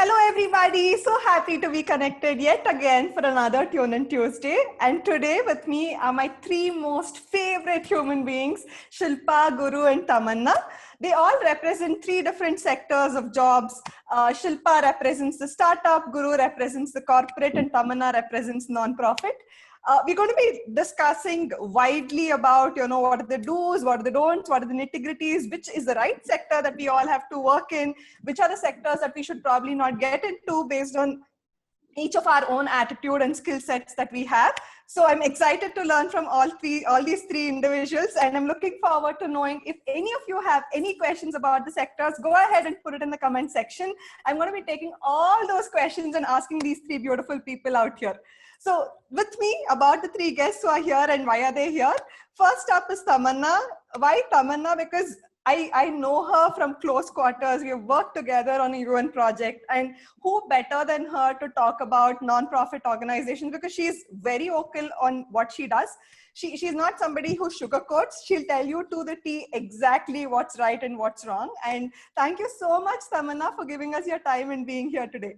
Hello everybody, so happy to be connected yet again for another Tune In Tuesday. And today with me are my three most favorite human beings, Shilpa, Guru and Tamanna. They all represent three different sectors of jobs. Shilpa represents the startup, Guru represents the corporate and Tamanna represents non-profit. We're going to be discussing widely about, what are the do's, what are the don'ts, what are the nitty-gritties, which is the right sector that we all have to work in, which are the sectors that we should probably not get into based on each of our own attitude and skill sets that we have. So I'm excited to learn from all these three individuals, and I'm looking forward to knowing if any of you have any questions about the sectors. Go ahead and put it in the comment section. I'm going to be taking all those questions and asking these three beautiful people out here. So with me about the three guests who are here and why are they here. First up is Tamanna. Why Tamanna? Because I know her from close quarters. We have worked together on a UN project, and who better than her to talk about non-profit organizations, because she's very vocal on what she does. She's not somebody who sugarcoats. She'll tell you to the T exactly what's right and what's wrong. And thank you so much, Tamanna, for giving us your time and being here today.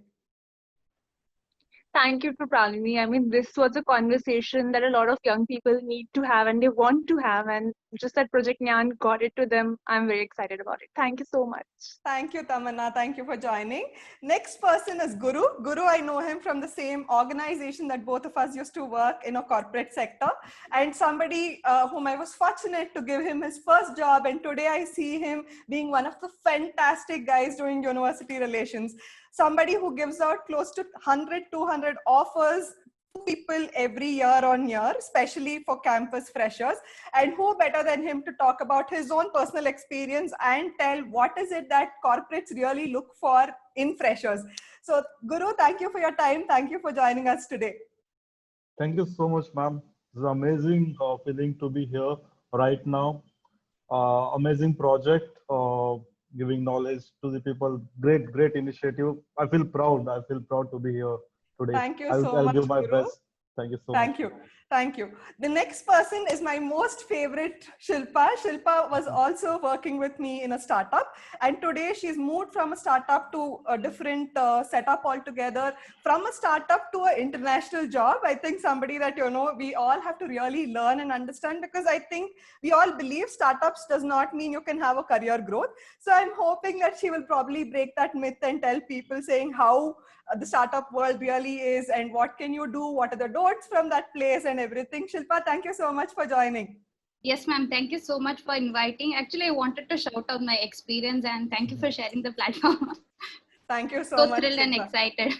Thank you for planning me. I mean, this was a conversation that a lot of young people need to have and they want to have. And just that Project Nyan got it to them. I'm very excited about it. Thank you so much. Thank you, Tamanna. Thank you for joining. Next person is Guru. Guru, I know him from the same organization that both of us used to work in a corporate sector, and somebody whom I was fortunate to give him his first job. And today I see him being one of the fantastic guys doing university relations. Somebody who gives out close to 100, 200 offers to people every year on year, especially for campus freshers. And who better than him to talk about his own personal experience and tell what is it that corporates really look for in freshers. So Guru, thank you for your time. Thank you for joining us today. Thank you so much, ma'am. It's an amazing feeling to be here right now. Amazing project, giving knowledge to the people. Great initiative. I feel proud to be here today. Thank you I'll much, give my Guru. best. Thank you so much. Thank you. The next person is my most favorite, Shilpa. Shilpa was also working with me in a startup, and today she's moved from a startup to a different setup altogether, from a startup to an international job. I think somebody that, we all have to really learn and understand, because I think we all believe startups does not mean you can have a career growth. So I'm hoping that she will probably break that myth and tell people saying how the startup world really is and what can you do, what are the don'ts from that place and everything. Shilpa, thank you so much for joining. Yes, ma'am. Thank you so much for inviting. Actually, I wanted to shout out my experience and thank you for sharing the platform. Thank you so much. Thrilled and excited.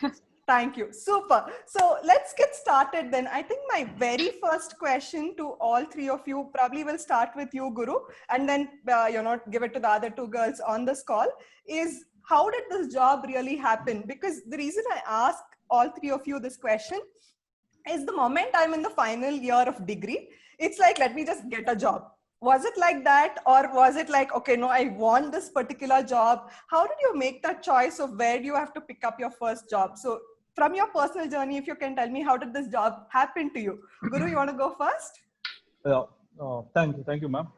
Thank you. Super. So let's get started then. I think my very first question to all three of you probably will start with you, Guru, and then, give it to the other two girls on this call is, how did this job really happen? Because the reason I ask all three of you this question is the moment I'm in the final year of degree, it's like, let me just get a job. Was it like that? Or was it like, okay, no, I want this particular job? How did you make that choice of where do you have to pick up your first job? So from your personal journey, if you can tell me, how did this job happen to you? Guru, you want to go first? Yeah, thank you, ma'am.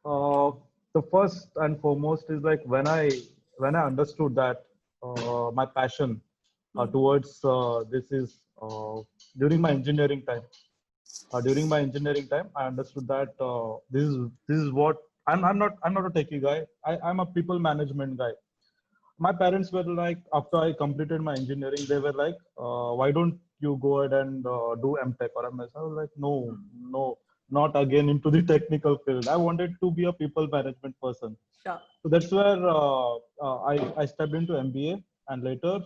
The first and foremost is like when I understood that my passion towards this is during my engineering time. During my engineering time, I understood that this is what I'm not a techie guy. I'm a people management guy. My parents were like, after I completed my engineering, they were like, why don't you go ahead and do MTech or MS? I was like, no, not again into the technical field. I wanted to be a people management person. Sure. So that's where I stepped into MBA, and later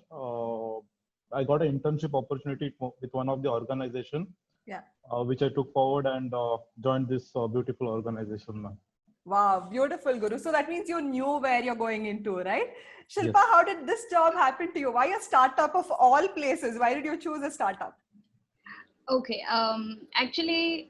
I got an internship opportunity with one of the organization, which I took forward and joined this beautiful organization now. Wow, beautiful, Guru. So that means you knew where you're going into, right? Shilpa, yes. How did this job happen to you? Why a startup of all places? Why did you choose a startup? Okay, actually,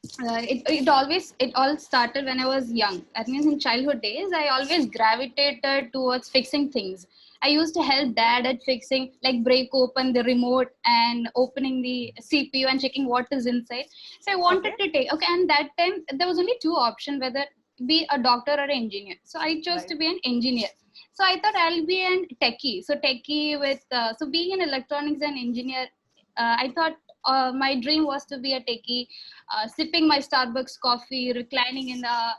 it all started when I was young. That means in childhood days, I always gravitated towards fixing things. I used to help dad at fixing, like break open the remote and opening the CPU and checking what is inside. So I wanted to take, and that time there was only two options, whether be a doctor or an engineer. So I chose to be an engineer. So I thought I'll be an techie. So techie with, so being an electronics and engineer, I thought my dream was to be a techie, sipping my Starbucks coffee, reclining in the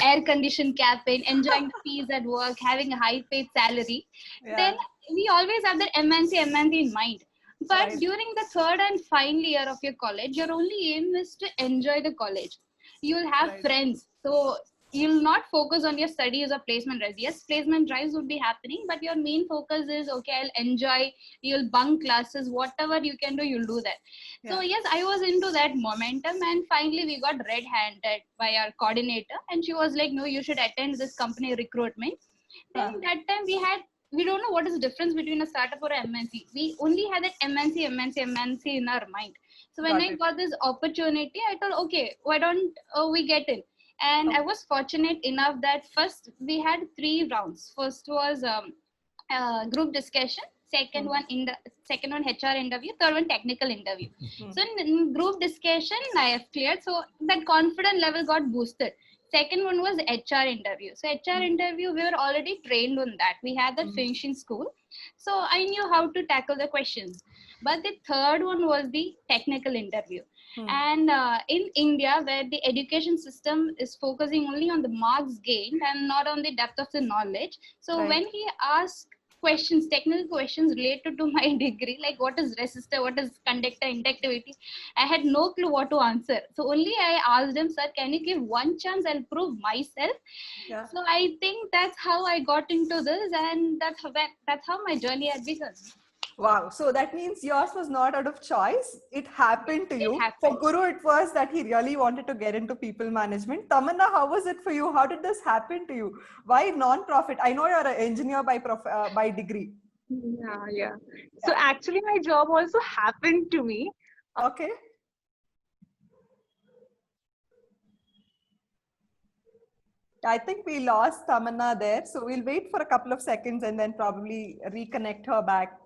air-conditioned cabin, enjoying the peace at work, having a high-paid salary. Then we always have that MNC in mind. But during the third and final year of your college, your only aim is to enjoy the college. You'll have friends. So you'll not focus on your studies or placement drives. Yes, placement drives would be happening, but your main focus is, okay, I'll enjoy, you'll bunk classes, whatever you can do, you'll do that. So yes, I was into that momentum, and finally we got red-handed by our coordinator, and she was like, no, you should attend this company recruitment. Then that time we don't know what is the difference between a startup or an MNC. We only had that MNC in our mind. So when I got this opportunity, I thought, okay, why don't we get in? And I was fortunate enough that first we had 3 rounds. First was group discussion. Second one HR interview. Third one technical interview. So in group discussion, I have cleared. So that confidence level got boosted. Second one was HR interview. So HR interview, we were already trained on that. We had that finishing school. So I knew how to tackle the questions. But the third one was the technical interview. And in India, where the education system is focusing only on the marks gained and not on the depth of the knowledge. So when he asked questions, technical questions related to my degree, like what is resistor, what is conductor, inductivity, I had no clue what to answer. So only I asked him, sir, can you give one chance? I'll prove myself. So I think that's how I got into this, and that's how my journey had begun. Wow. So that means yours was not out of choice. It happened to you. For Guru, it was that he really wanted to get into people management. Tamanna, how was it for you? How did this happen to you? Why non-profit? I know you're an engineer by degree. Yeah. So actually my job also happened to me. Okay. I think we lost Tamanna there. So we'll wait for a couple of seconds and then probably reconnect her back.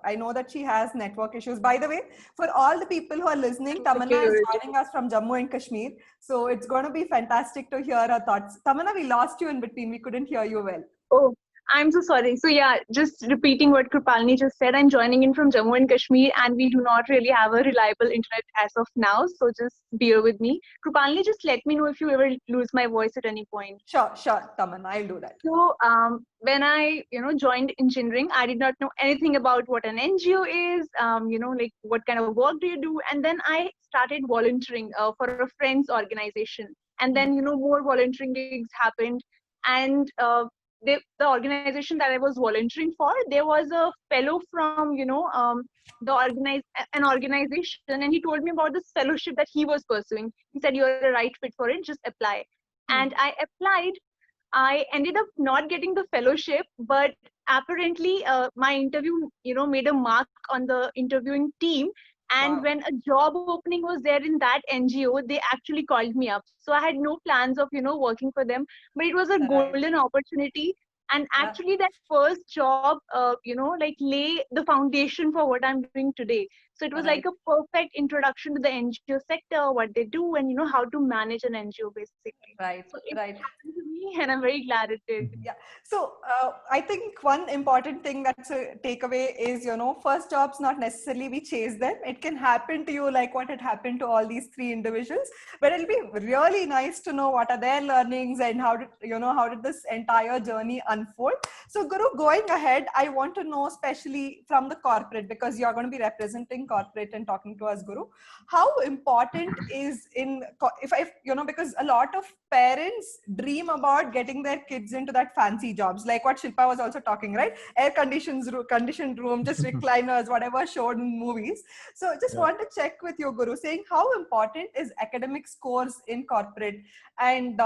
I know that she has network issues. By the way, for all the people who are listening, Tamanna is joining us from Jammu and Kashmir. So it's going to be fantastic to hear her thoughts. Tamanna, we lost you in between. We couldn't hear you well. Oh, I'm so sorry. So yeah, just repeating what Krupalini just said, I'm joining in from Jammu and Kashmir, and we do not really have a reliable internet as of now. So just bear with me. Krupalini, just let me know if you ever lose my voice at any point. Sure, Tamanna, I'll do that. So when I, joined engineering, I did not know anything about what an NGO is, like what kind of work do you do? And then I started volunteering for a friend's organization. And then, more volunteering gigs happened. And the organization that I was volunteering for, there was a fellow from, an organization, and he told me about this fellowship that he was pursuing. He said, you're the right fit for it, just apply. And I applied. I ended up not getting the fellowship, but apparently my interview, made a mark on the interviewing team. And when a job opening was there in that NGO, they actually called me up. So I had no plans of, working for them, but it was a golden opportunity. And actually that first job, lay the foundation for what I'm doing today. So it was like a perfect introduction to the NGO sector, what they do, and, how to manage an NGO basically. So it happened to me, and I'm very glad it did. Yeah. So I think one important thing that's a takeaway is, first jobs, not necessarily we chase them. It can happen to you like what had happened to all these 3 individuals, but it'll be really nice to know what are their learnings and how did this entire journey unfold. So Guru, going ahead, I want to know, especially from the corporate, because you're going to be representing corporate and talking to us, Guru, how important is because a lot of parents dream about getting their kids into that fancy jobs, like what Shilpa was also talking, right? Conditioned room, just recliners, whatever showed in movies. So just want to check with you, Guru, saying how important is academic scores in corporate, and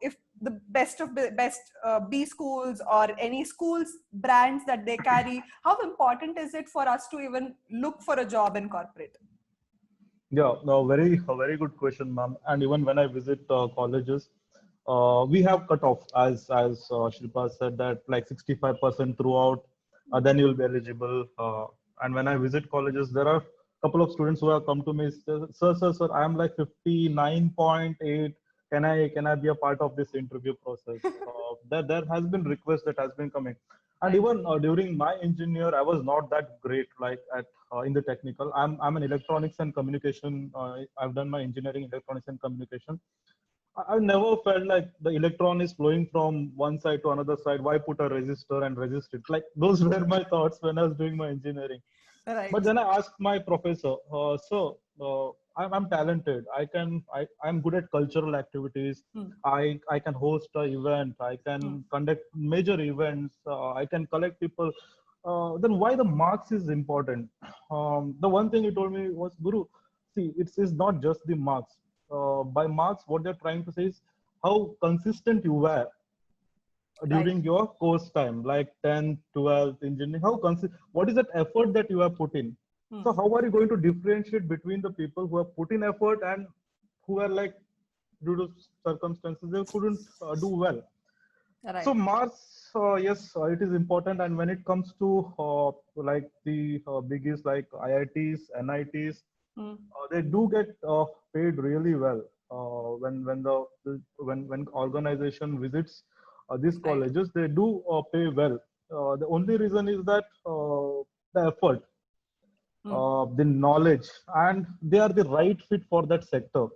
if the best of the best B schools or any schools brands that they carry, how important is it for us to even look for a job in corporate? Yeah, no, a very good question, ma'am. And even when I visit colleges, we have cut off, as Shilpa said, that like 65% throughout, then you'll be eligible. And when I visit colleges, there are a couple of students who have come to me, sir, I am like 59.8, can I be a part of this interview process? There has been requests that has been coming, and even during my engineer, I was not that great like at in the technical. I'm an electronics and communication. I've done my engineering electronics and communication. I never felt like the electron is flowing from one side to another side. Why put a resistor and resist it? Like those were my thoughts when I was doing my engineering. Right. But then I asked my professor, I'm talented. I'm good at cultural activities. I can host an event. I can conduct major events. I can collect people. Then why the marks is important? The one thing he told me was, Guru, see, it's not just the marks. By marks, what they're trying to say is how consistent you were during Right. your course time, like 10th, 12th engineering. What is that effort that you have put in? So how are you going to differentiate between the people who have put in effort and who are like, due to circumstances, they couldn't do well? Right. So marks, yes, it is important. And when it comes to like the biggies like IITs, NITs, they do get paid really well when organization visits these Right. colleges. They do pay well. The only reason is that the effort, the knowledge, and they are the right fit for that sector.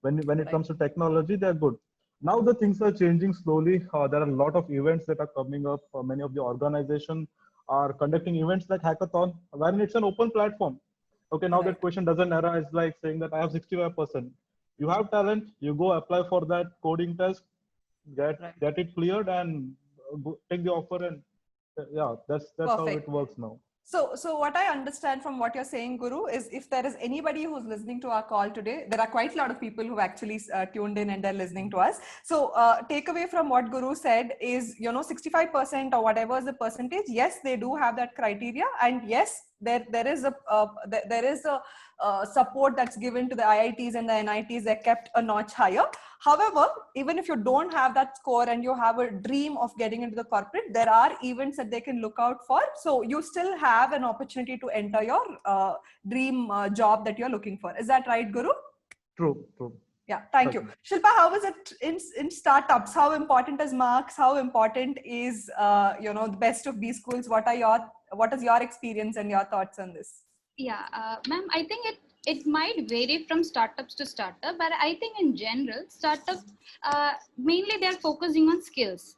When it Right. comes to technology, they are good. Now the things are changing slowly. There are a lot of events that are coming up. Many of the organizations are conducting events like hackathon, wherein it's an open platform. Okay, now Right. that question doesn't arise like saying that I have 65%. You have talent, you go apply for that coding test, Right. get it cleared, and take the offer. And yeah, that's how it Perfect. works now. So what I understand from what you're saying, Guru, is if there is anybody who's listening to our call today, there are quite a lot of people who actually tuned in and they're listening to us. So take away from what Guru said is, 65% or whatever is the percentage. Yes, they do have that criteria, and yes, there is a support that's given to the IITs and the NITs. They're kept a notch higher. However, even if you don't have that score and you have a dream of getting into the corporate, there are events that they can look out for. So you still have an opportunity to enter your dream job that you're looking for. Is that right, Guru? True, true. Yeah, thank you. Shilpa, how is it in startups? How important is marks? How important is the best of B schools? What is your experience and your thoughts on this? Yeah, ma'am, I think it might vary from startups to startup, but I think in general, startup mainly they're focusing on skills.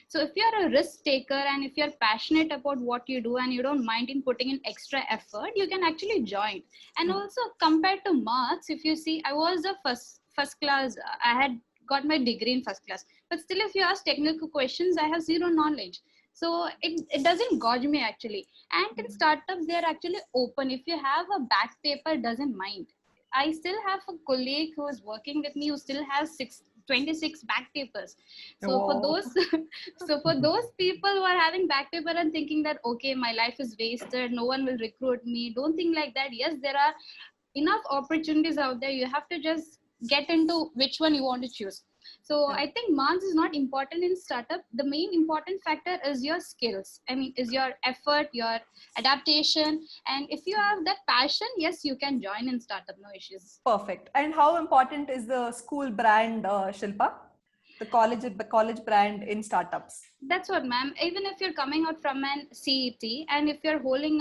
So if you're a risk taker and if you're passionate about what you do and you don't mind in putting in extra effort, you can actually join. And also compared to marks, if you see, I was a first class. I had got my degree in first class, but still, if you ask technical questions, I have zero knowledge. So it doesn't gauge me actually. And in startups, they're actually open. If you have a back paper, doesn't mind. I still have a colleague who is working with me who still has 26 back papers. So for Whoa. those people who are having back paper and thinking that, okay, my life is wasted, no one will recruit me, don't think like that. Yes, there are enough opportunities out there. You have to just get into which one you want to choose. So I think marks is not important in startup. The main important factor is your skills. I mean, is your effort, your adaptation. And if you have that passion, yes, you can join in startup, no issues. Perfect. And how important is the school brand, Shilpa? The college brand in startups? That's what, ma'am. Even if you're coming out from an CET and if you're holding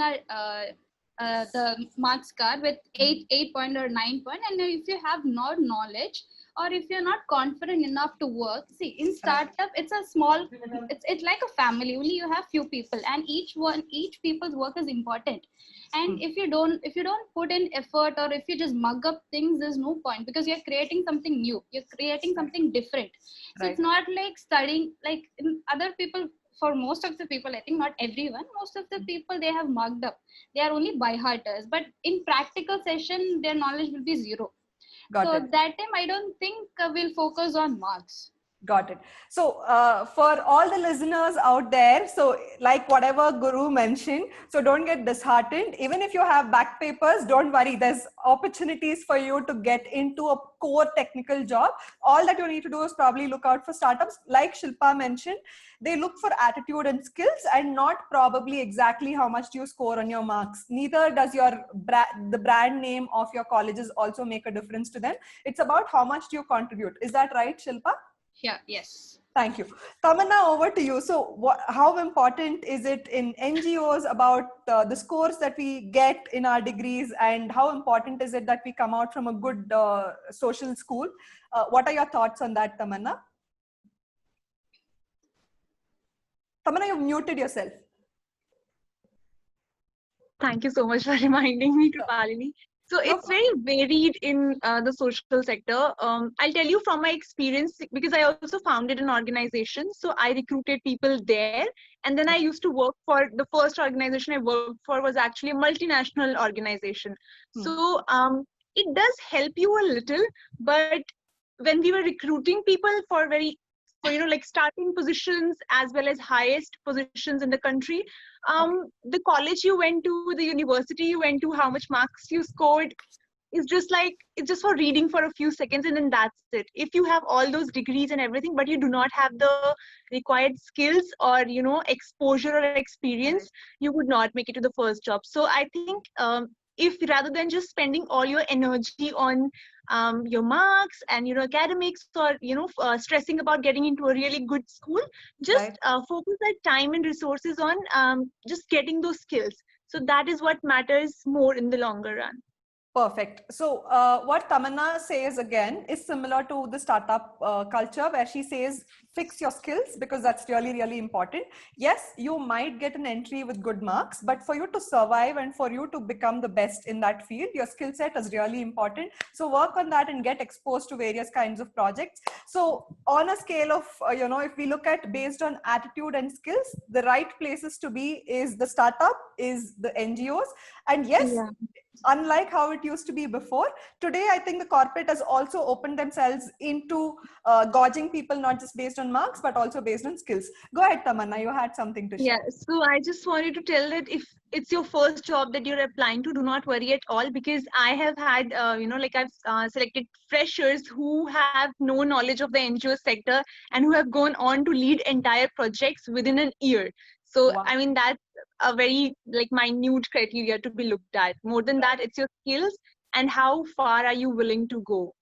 the marks card with 8 point or 9 point, and if you have no knowledge or if you're not confident enough to work, see, in startup it's a small, it's like a family. Only you have few people, and each people's work is important. And if you don't put in effort, or if you just mug up things, there's no point, because you're creating something new, you're creating something different. So it's not like studying like in other people. For most of the people, I think not everyone, most of the people, they have mugged up. They are only by hearters, but in practical session, their knowledge will be zero. Got So it. that time, I don't think we'll focus on marks. Got it. So for all the listeners out there, so like whatever Guru mentioned, so don't get disheartened. Even if you have back papers, don't worry. There's opportunities for you to get into a core technical job. All that you need to do is probably look out for startups. Like Shilpa mentioned, they look for attitude and skills and not probably exactly how much do you score on your marks. Neither does the brand name of your colleges also make a difference to them. It's about how much do you contribute. Is that right, Shilpa? Yeah, yes. Thank you. Tamanna, over to you. So how important is it in NGOs about the scores that we get in our degrees, and how important is it that we come out from a good social school? What are your thoughts on that, Tamanna? Tamanna, you've muted yourself. Thank you so much for reminding me, Kripalini. So it's very varied in the social sector. I'll tell you from my experience, because I also founded an organization. So I recruited people there. And then I used to work for the first organization I worked for was actually a multinational organization. So it does help you a little, but when we were recruiting people for like starting positions as well as highest positions in the country, the college you went to, the university you went to, how much marks you scored is just like, it's just for reading for a few seconds and then that's it. If you have all those degrees and everything, but you do not have the required skills or, exposure or experience, you would not make it to the first job. So I think if rather than just spending all your energy on your marks and academics or stressing about getting into a really good school, just focus that time and resources on just getting those skills. So that is what matters more in the longer run. Perfect. So what Tamanna says again is similar to the startup culture, where she says, fix your skills, because that's really, really important. Yes, you might get an entry with good marks, but for you to survive and for you to become the best in that field, your skill set is really important. So work on that and get exposed to various kinds of projects. So on a scale of, if we look at based on attitude and skills, the right places to be is the startup, is the NGOs. And yes, unlike how it used to be before, today I think the corporate has also opened themselves into gauging people not just based on marks but also based on skills. Go ahead, Tamanna, you had something to share. Yeah, so I just wanted to tell that if it's your first job that you're applying to, do not worry at all, because I have had I've selected freshers who have no knowledge of the NGO sector and who have gone on to lead entire projects within an year. So I mean, that's a very minute criteria to be looked at. More than that, it's your skills and how far are you willing to go.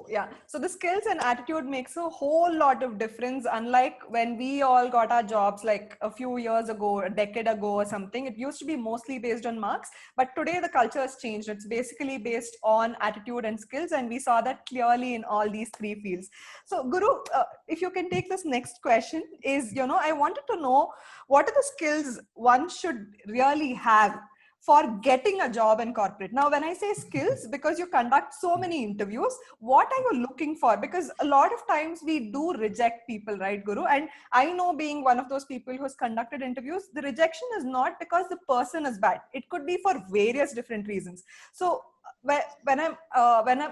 Yeah. So the skills and attitude makes a whole lot of difference. Unlike when we all got our jobs like a few years ago, a decade ago or something, it used to be mostly based on marks. But today the culture has changed. It's basically based on attitude and skills. And we saw that clearly in all these three fields. So Guru, if you can take this next question is, I wanted to know what are the skills one should really have for getting a job in corporate. Now, when I say skills, because you conduct so many interviews, what are you looking for? Because a lot of times we do reject people, right, Guru? And I know, being one of those people who's conducted interviews, the rejection is not because the person is bad. It could be for various different reasons. So when I'm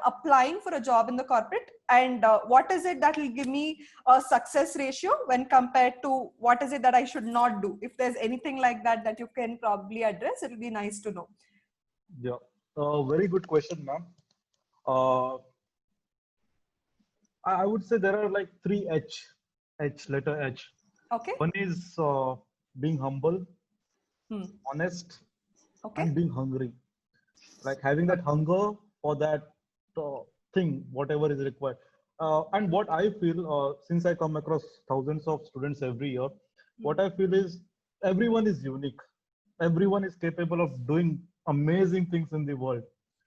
applying for a job in the corporate, and what is it that will give me a success ratio when compared to what is it that I should not do? If there's anything like that that you can probably address, it will be nice to know. Yeah, very good question, ma'am. I would say there are like three letter H. Okay. One is being humble, honest, and being hungry. Like having that hunger for that thing, whatever is required. And what I feel, since I come across thousands of students every year, what I feel is everyone is unique. Everyone is capable of doing amazing things in the world.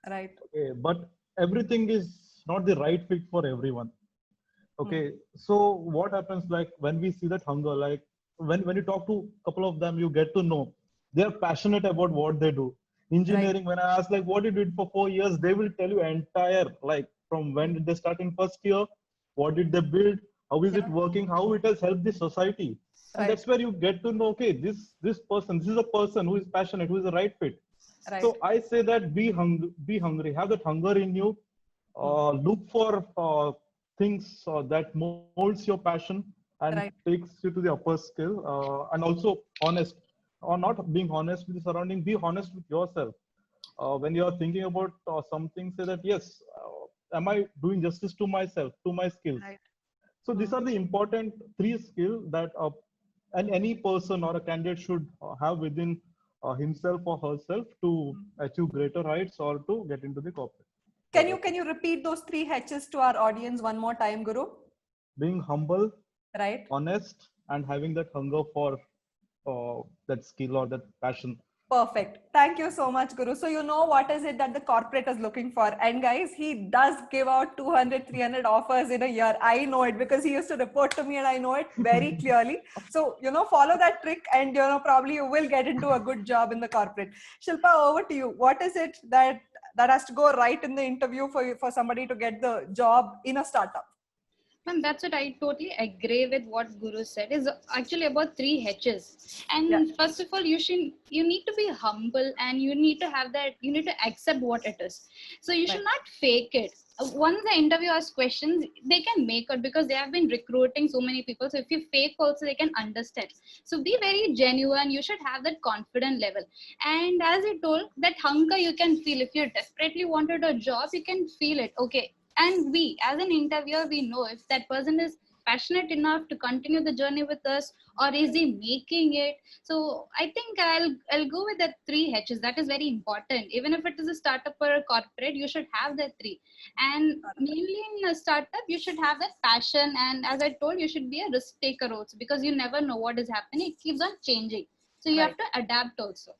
Right. Okay, but everything is not the right fit for everyone. Okay, so what happens, like when we see that hunger, like when you talk to a couple of them, you get to know they're passionate about what they do. Engineering, when I ask like what you did for 4 years, they will tell you entire, like from when did they start in first year, what did they build, how is it working, how it has helped the society. And that's where you get to know, okay, this is a person who is passionate, who is the right fit. So I say that be hungry, have that hunger in you. Look for things that molds your passion and Right. takes you to the upper skill, and also honest, or not being honest with the surrounding, be honest with yourself. When you are thinking about something, say that yes, am I doing justice to myself, to my skills? Right. So these are the important three skills that any person or a candidate should have within himself or herself to achieve greater heights or to get into the corporate. Can you repeat those three H's to our audience one more time, Guru? Being humble, Right. honest, and having that hunger for that skill or that passion. Perfect. Thank you so much, Guru. So you know what is it that the corporate is looking for. And guys, he does give out 200, 300 offers in a year. I know it because he used to report to me and I know it very clearly. So, follow that trick and, probably you will get into a good job in the corporate. Shilpa, over to you. What is it that has to go right in the interview for somebody to get the job in a startup? And that's what I totally agree with what Guru said. Is actually about three H's. And Yeah. first of all, you need to be humble, and you need to have that. You need to accept what it is. So you should not fake it. Once the interview asks questions, they can make it because they have been recruiting so many people. So if you fake, also they can understand. So be very genuine. You should have that confident level. And as I told, that hunger you can feel. If you desperately wanted a job, you can feel it. Okay. And we, as an interviewer, we know if that person is passionate enough to continue the journey with us, or is he making it. So I think I'll go with the three H's. That is very important. Even if it is a startup or a corporate, you should have the three. And mainly in a startup, you should have that passion. And as I told, you should be a risk taker also, because you never know what is happening. It keeps on changing. So you have to adapt also.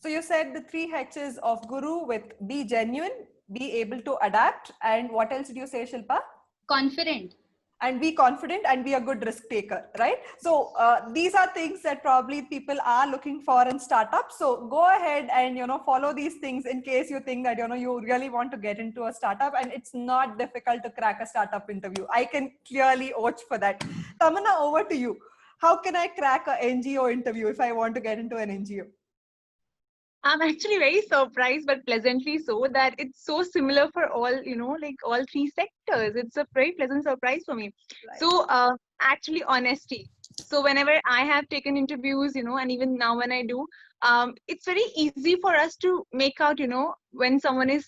So you said the three H's of Guru with be genuine, be able to adapt, and what else did you say, Shilpa? Confident. And be confident and be a good risk taker, right? So these are things that probably people are looking for in startups. So go ahead and follow these things in case you think that you really want to get into a startup, and it's not difficult to crack a startup interview. I can clearly vouch for that. Tamanna, over to you. How can I crack a NGO interview if I want to get into an NGO? I'm actually very surprised, but pleasantly so, that it's so similar for all, like all three sectors. It's a very pleasant surprise for me. Right. So actually honesty. So whenever I have taken interviews, and even now when I do, it's very easy for us to make out, when someone is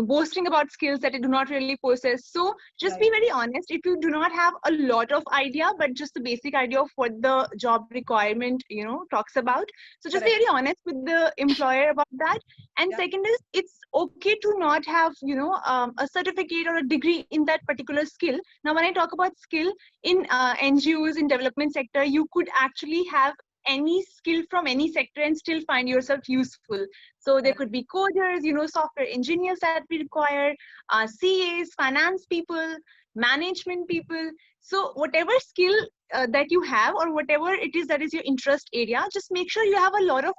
boasting about skills that they do not really possess. So just be very honest. If you do not have a lot of idea, but just the basic idea of what the job requirement, talks about. So just be very honest with the employer about that. And second is, it's okay to not have, a certificate or a degree in that particular skill. Now, when I talk about skill in NGOs, in development sector, you could actually have any skill from any sector and still find yourself useful. So there could be coders, software engineers that we require, CAs, finance people, management people. So whatever skill that you have, or whatever it is that is your interest area, just make sure you have a lot of,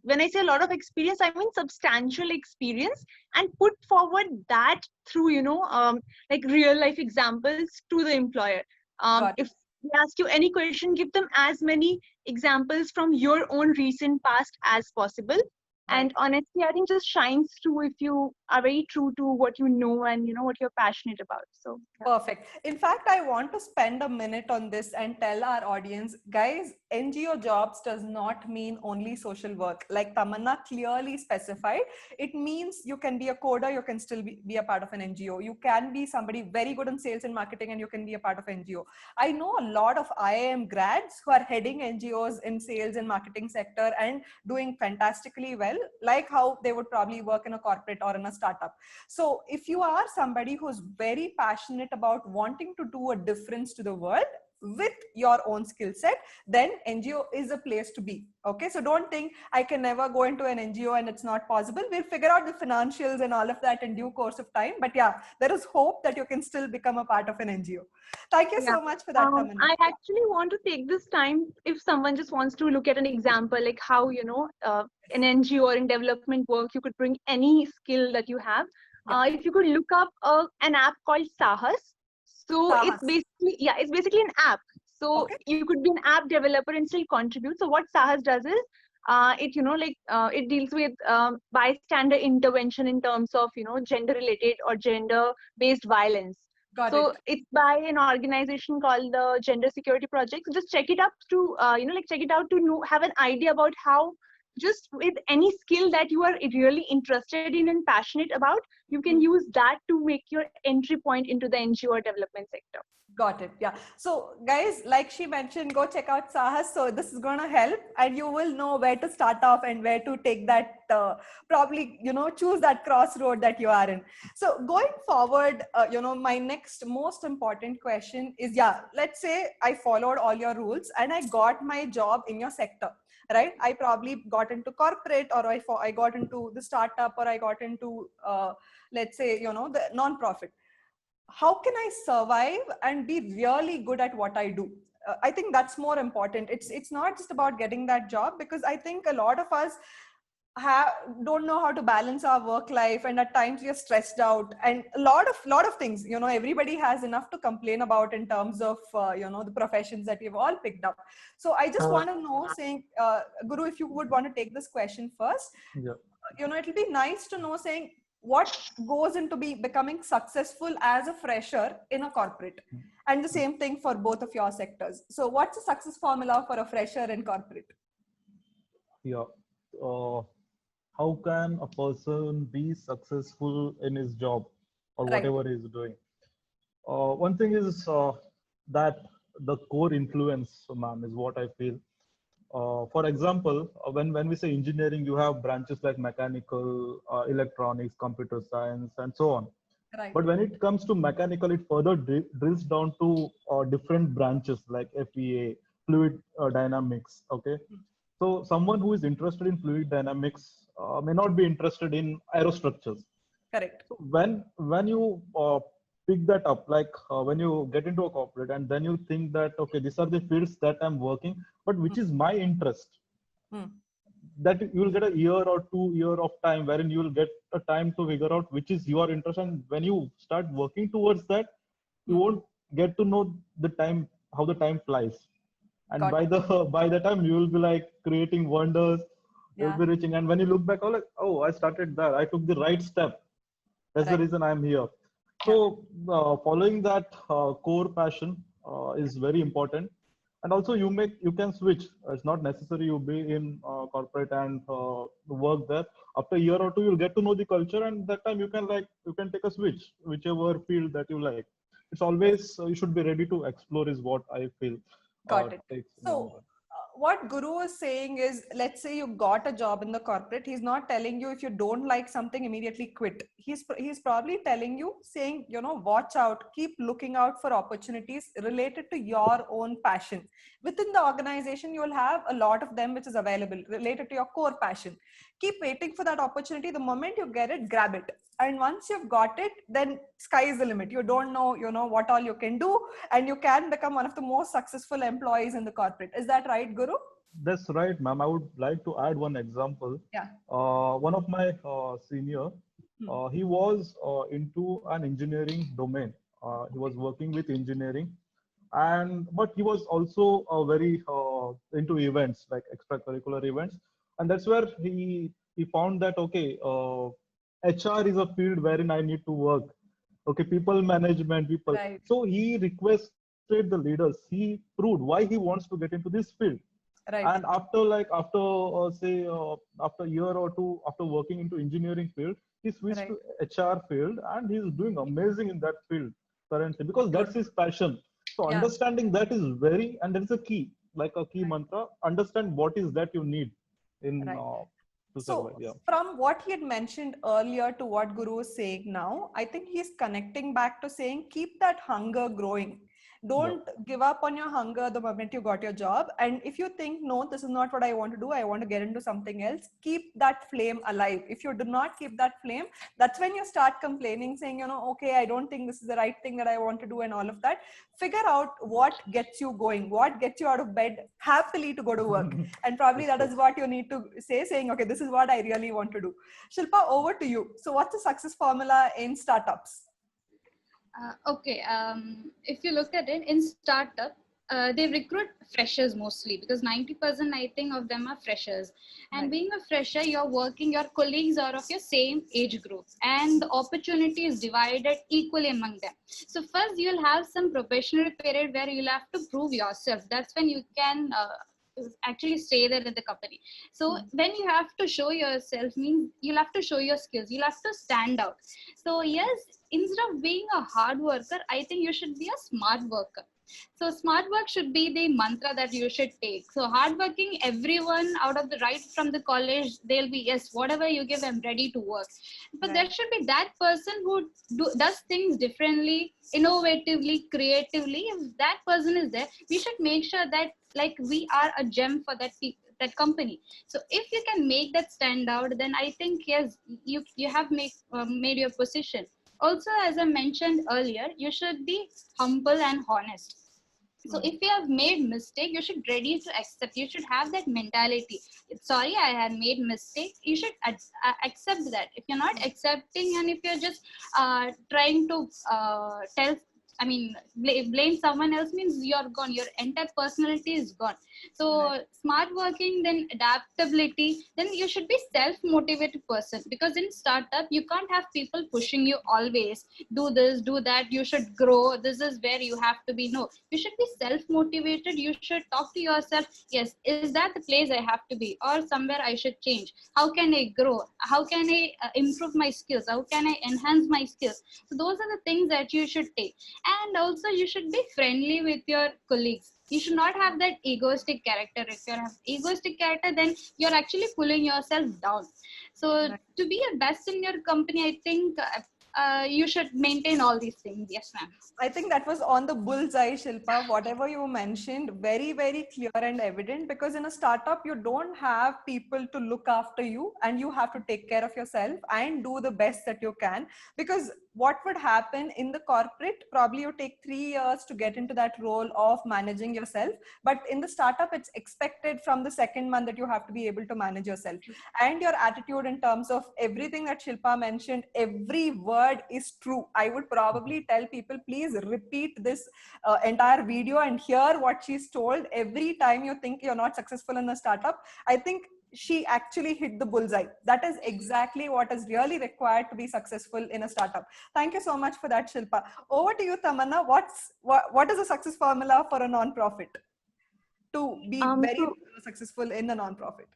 when I say a lot of experience, I mean substantial experience, and put forward that through, like real life examples to the employer. If they ask you any question, give them as many examples from your own recent past as possible. And honestly, I think just shines through if you are very true to what you know and what you're passionate about. So perfect. In fact, I want to spend a minute on this and tell our audience, guys, NGO jobs does not mean only social work. Like Tamanna clearly specified, it means you can be a coder, you can still be a part of an NGO. You can be somebody very good in sales and marketing, and you can be a part of NGO. I know a lot of IIM grads who are heading NGOs in sales and marketing sector and doing fantastically well, like how they would probably work in a corporate or in a startup. So if you are somebody who's very passionate about wanting to do a difference to the world with your own skill set, then NGO is a place to be. Okay, so don't think I can never go into an NGO and it's not possible. We'll figure out the financials and all of that in due course of time. But yeah, there is hope that you can still become a part of an NGO. Thank you so much for that, Tamanna. I actually want to take this time, if someone just wants to look at an example, like how, an NGO or in development work, you could bring any skill that you have. If you could look up an app called Sahas. So it's basically an app. So you could be an app developer and still contribute. So what Sahas does is, it, it deals with bystander intervention in terms of, gender related or gender based violence. Got So it. it's by an organization called the Gender Security Project. So just check it up to, check it out to know, have an idea about how, just with any skill that you are really interested in and passionate about, you can use that to make your entry point into the NGO or development sector. Got it. Yeah. So guys, like she mentioned, go check out Sahas. So this is going to help, and you will know where to start off and where to take that, probably, choose that crossroad that you are in. So going forward, my next most important question is, yeah, let's say I followed all your rules and I got my job in your sector, right? I probably got into corporate, or I got into the startup, or I got into, let's say, the non-profit. How can I survive and be really good at what I do? I think that's more important. It's not just about getting that job, because I think a lot of us don't know how to balance our work life, and at times we are stressed out, and a lot of things. Everybody has enough to complain about in terms of the professions that we've all picked up. So I just want to know, saying, Guru, if you would want to take this question first. Yeah. It'll be nice to know, saying, what goes into becoming successful as a fresher in a corporate, and the same thing for both of your sectors. So what's the success formula for a fresher in corporate? Yeah. How can a person be successful in his job or Right. whatever he's doing? One thing is that the core influence, ma'am, is what I feel. For example, when we say engineering, you have branches like mechanical, electronics, computer science, and so on. Right. But when it comes to mechanical, it further drills down to different branches like FEA, fluid dynamics. Okay. So someone who is interested in fluid dynamics may not be interested in aerostructures. Correct. So when you pick that up, like when you get into a corporate and then you think that, okay, these are the fields that I'm working, but which is my interest, that you will get a year or 2 year of time wherein you will get a time to figure out which is your interest. And when you start working towards that, you won't get to know the time, how the time flies. And by the time you will be like creating wonders, you'll be reaching. And when you look back, I started that. I took the right step. That's the reason I'm here. So following that core passion is very important. And also you can switch. It's not necessary you be in corporate and work there. After a year or two, you'll get to know the culture, and that time you can take a switch, whichever field that you like. It's always you should be ready to explore is what I feel. Got it. So what Guru is saying is, let's say you got a job in the corporate. He's not telling you if you don't like something, immediately quit. He's probably telling you, saying, watch out, keep looking out for opportunities related to your own passion. Within the organization, you will have a lot of them which is available related to your core passion. Keep waiting for that opportunity. The moment you get it, grab it. And once you've got it, then sky is the limit. You don't know, what all you can do, and you can become one of the most successful employees in the corporate. Is that right, Guru? That's right, ma'am. I would like to add one example. Yeah. One of my senior, he was into an engineering domain. He was working with engineering, but he was also very into events, like extracurricular events, and that's where he found that, okay, HR is a field wherein I need to work. Okay, people management, people. Right. So he requested the leaders. He proved why he wants to get into this field. Right. And after a year or two, after working into engineering field, he switched to HR field, and he's doing amazing in that field currently, because that's his passion. So understanding that is and there is a key, like a key mantra. Understand what is that you need in. So from what he had mentioned earlier to what Guru is saying now, I think he's connecting back to saying, keep that hunger growing. Don't give up on your hunger the moment you got your job. And if you think, no, this is not what I want to do, I want to get into something else, keep that flame alive. If you do not keep that flame, that's when you start complaining, saying, okay, I don't think this is the right thing that I want to do and all of that. Figure out what gets you going, what gets you out of bed happily to go to work. And probably that is what you need to say, saying, okay, this is what I really want to do. Shilpa, over to you. So what's the success formula in startups? If you look at it in startup, they recruit freshers mostly, because 90% I think of them are freshers. And Right. being a fresher, you're working, your colleagues are of your same age group, and the opportunity is divided equally among them. So first you'll have some probationary period where you'll have to prove yourself. That's when you can actually stay there in the company. So when you have to show yourself, means you'll have to show your skills, you'll have to stand out. So yes, instead of being a hard worker, I think you should be a smart worker. So smart work should be the mantra that you should take. So hardworking, everyone out of the right from the college, they'll be, yes, whatever you give, I'm ready to work. But Right. there should be that person who does things differently, innovatively, creatively. If that person is there, we should make sure that like we are a gem for that company. So if you can make that stand out, then I think yes, you have made your position. Also, as I mentioned earlier, you should be humble and honest. So if you have made mistake, you should ready to accept. You should have that mentality. Sorry, I had made mistake. You should accept that. If you're not accepting, and if you're just trying to tell, I mean, blame someone else, means you're gone. Your entire personality is gone. So Right. smart working, then adaptability, then you should be self-motivated person, because in startup you can't have people pushing you always. Do this, do that. You should grow. This is where you have to be. No, you should be self-motivated. You should talk to yourself. Yes, is that the place I have to be, or somewhere I should change? How can I grow? How can I improve my skills? How can I enhance my skills? So those are the things that you should take. And also you should be friendly with your colleagues. You should not have that egoistic character. If you have egoistic character, then you're actually pulling yourself down. So Right. to be a best in your company, I think you should maintain all these things. Yes, ma'am. I think that was on the bullseye, Shilpa. Whatever you mentioned, very, very clear and evident, because in a startup, you don't have people to look after you, and you have to take care of yourself and do the best that you can. Because what would happen in the corporate, probably you take 3 years to get into that role of managing yourself. But in the startup, it's expected from the second month that you have to be able to manage yourself. And your attitude in terms of everything that Shilpa mentioned, every word is true. I would probably tell people, please repeat this entire video and hear what she's told every time you think you're not successful in a startup. I think she actually hit the bullseye. That is exactly what is really required to be successful in a startup. Thank you so much for that, Shilpa. Over to you, Tamanna. What is a success formula for a nonprofit to be very So successful in a nonprofit?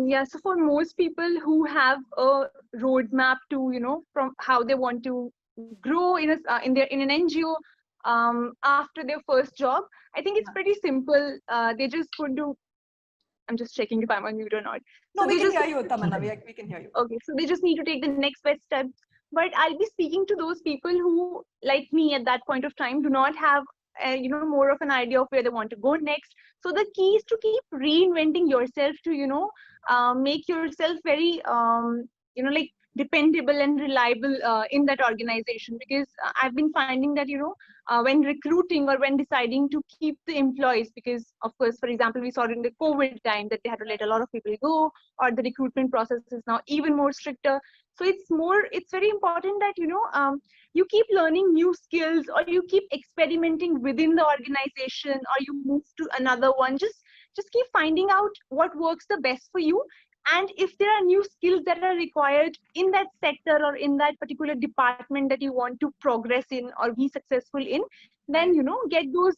yeah, so for most people who have a roadmap to, from how they want to grow in an NGO after their first job, I think it's pretty simple. They just going to, I'm just checking if I'm on mute or not. No, So we they can just hear you, Tamanna. We can hear you. Okay, so they just need to take the next best steps. But I'll be speaking to those people who, like me at that point of time, do not have more of an idea of where they want to go next. So the key is to keep reinventing yourself to make yourself very like dependable and reliable in that organization, because I've been finding that when recruiting or when deciding to keep the employees, because of course, for example, we saw in the COVID time that they had to let a lot of people go, or the recruitment process is now even more stricter. So it's very important that you keep learning new skills, or you keep experimenting within the organization, or you move to another one. Just keep finding out what works the best for you. And if there are new skills that are required in that sector or in that particular department that you want to progress in or be successful in, then get those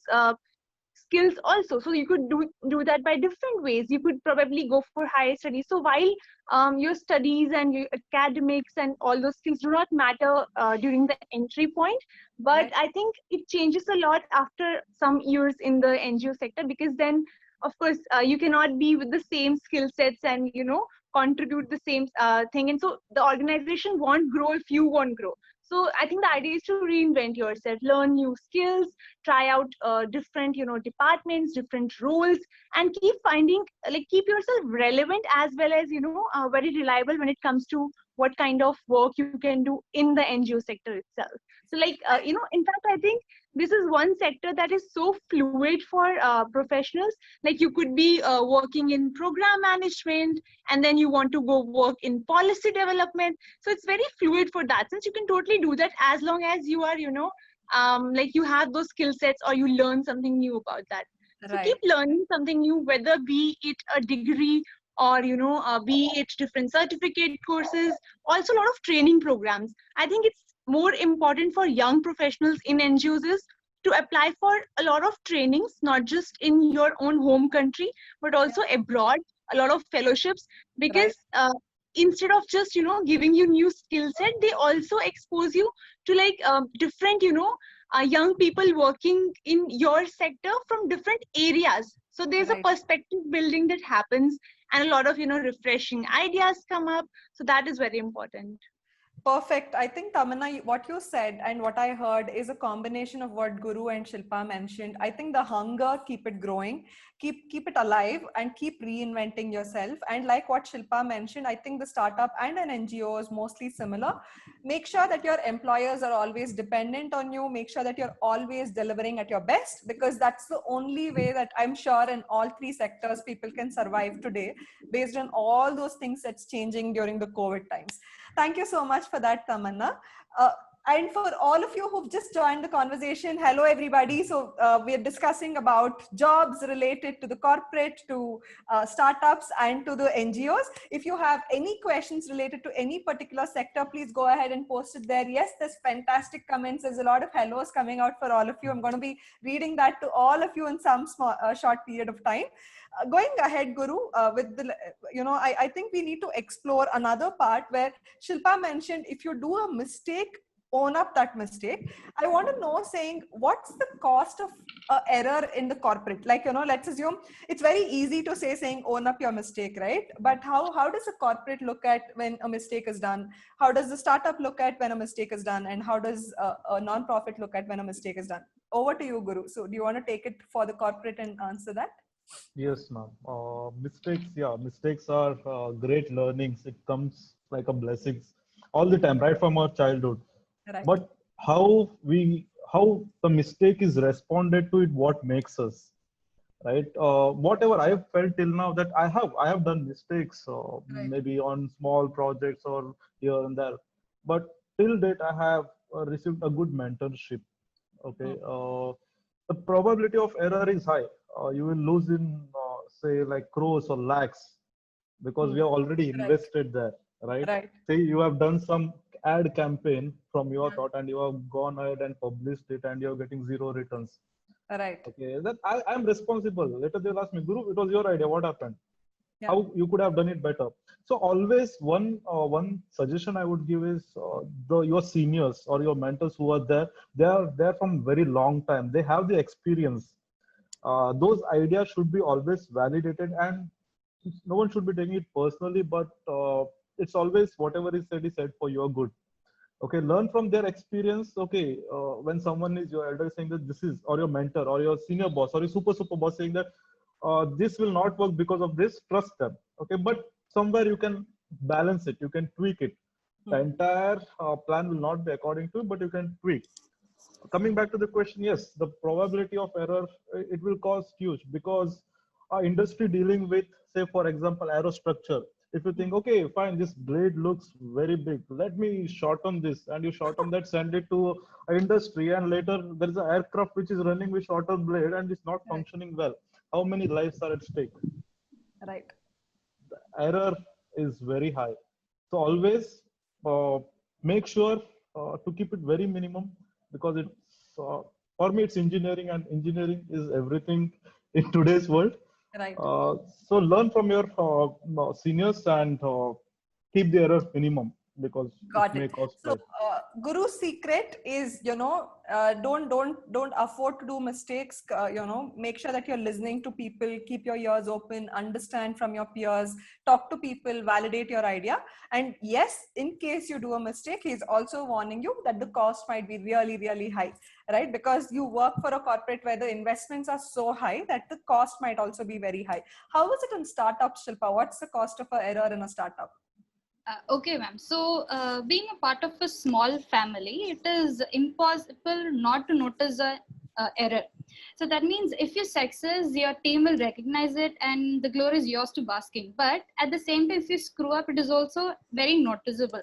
skills also. So you could do that by different ways. You could probably go for higher studies. So while your studies and your academics and all those things do not matter during the entry point, but Right. I think it changes a lot after some years in the NGO sector, because then of course you cannot be with the same skill sets and contribute the same thing, and so the organization won't grow if you won't grow. So I think the idea is to reinvent yourself, learn new skills, try out different departments, different roles, and keep yourself relevant, as well as very reliable when it comes to what kind of work you can do in the NGO sector itself. So in fact, I think this is one sector that is so fluid for professionals. Like you could be working in program management, and then you want to go work in policy development. So it's very fluid for that sense. You can totally do that as long as you are like you have those skill sets or you learn something new about that. So Right. keep learning something new, whether be it a degree or be it different certificate courses, also a lot of training programs. I think it's more important for young professionals in NGOs is to apply for a lot of trainings, not just in your own home country, but also abroad, a lot of fellowships, because instead of just, giving you new skill set, they also expose you to like different, young people working in your sector from different areas. So there's a Right. perspective building that happens, and a lot of, refreshing ideas come up. So that is very important. Perfect. I think Tamanna, what you said and what I heard is a combination of what Guru and Shilpa mentioned. I think the hunger, keep it growing, keep it alive, and keep reinventing yourself. And like what Shilpa mentioned, I think the startup and an NGO is mostly similar. Make sure that your employers are always dependent on you. Make sure that you're always delivering at your best, because that's the only way that I'm sure in all three sectors people can survive today, based on all those things that's changing during the COVID times. Thank you so much for that, Tamanna. And for all of you who've just joined the conversation, hello everybody. So we're discussing about jobs related to the corporate, to startups, and to the NGOs. If you have any questions related to any particular sector, please go ahead and post it there. Yes, there's fantastic comments. There's a lot of hellos coming out for all of you. I'm going to be reading that to all of you in some small, short period of time. Going ahead, Guru, with the, I think we need to explore another part where Shilpa mentioned if you do a mistake, own up that mistake. I want to know, saying, what's the cost of error in the corporate? Like, let's assume it's very easy to say, saying own up your mistake, right? But how does a corporate look at when a mistake is done? How does the startup look at when a mistake is done? And how does a non-profit look at when a mistake is done? Over to you, Guru. So do you want to take it for the corporate and answer that? Yes, ma'am. Mistakes are great learnings. It comes like a blessings all the time, right from our childhood. Right. But how the mistake is responded to it, what makes us, right? Whatever I have felt till now, that I have done mistakes, Right. maybe on small projects or here and there, but till date I have received a good mentorship. Okay, the probability of error is high. You will lose in say like crores or lakhs, because we have already invested there, right? Right. Say you have done some ad campaign from your Yeah. thought and you have gone ahead and published it and you're getting zero returns. Right. Okay, that I'm responsible. Later they'll ask me, Guru, it was your idea. What happened? Yeah. How you could have done it better? So always one suggestion I would give is your seniors or your mentors who are there. They are there from very long time. They have the experience. Those ideas should be always validated, and no one should be taking it personally. But it's always whatever is said for your good. Okay, learn from their experience. Okay, when someone is your elder saying that this is, or your mentor or your senior boss or your super boss saying that this will not work because of this, trust them. Okay, but somewhere you can balance it, you can tweak it. The entire plan will not be according to it, but you can tweak. Coming back to the question, yes, the probability of error, it will cost huge, because our industry dealing with, say for example, aerostructure. If you think, okay, fine, this blade looks very big, let me shorten this, and you shorten that, send it to industry, and later there is an aircraft which is running with shorter blade and it's not functioning well. How many lives are at stake? Right. The error is very high. So always make sure to keep it very minimum, because it's for me it's engineering, and engineering is everything in today's world. Right. So learn from your seniors and keep the errors minimum, because Got it may it. cost So, life. Guru's secret is, don't afford to do mistakes. Make sure that you're listening to people, keep your ears open, understand from your peers, talk to people, validate your idea. And yes, in case you do a mistake, he's also warning you that the cost might be really, really high, right? Because you work for a corporate where the investments are so high that the cost might also be very high. How is it in startups, Shilpa? What's the cost of an error in a startup? Okay, ma'am. So, being a part of a small family, it is impossible not to notice a error. So that means if you success, your team will recognize it, and the glory is yours to bask in. But at the same time, if you screw up, it is also very noticeable.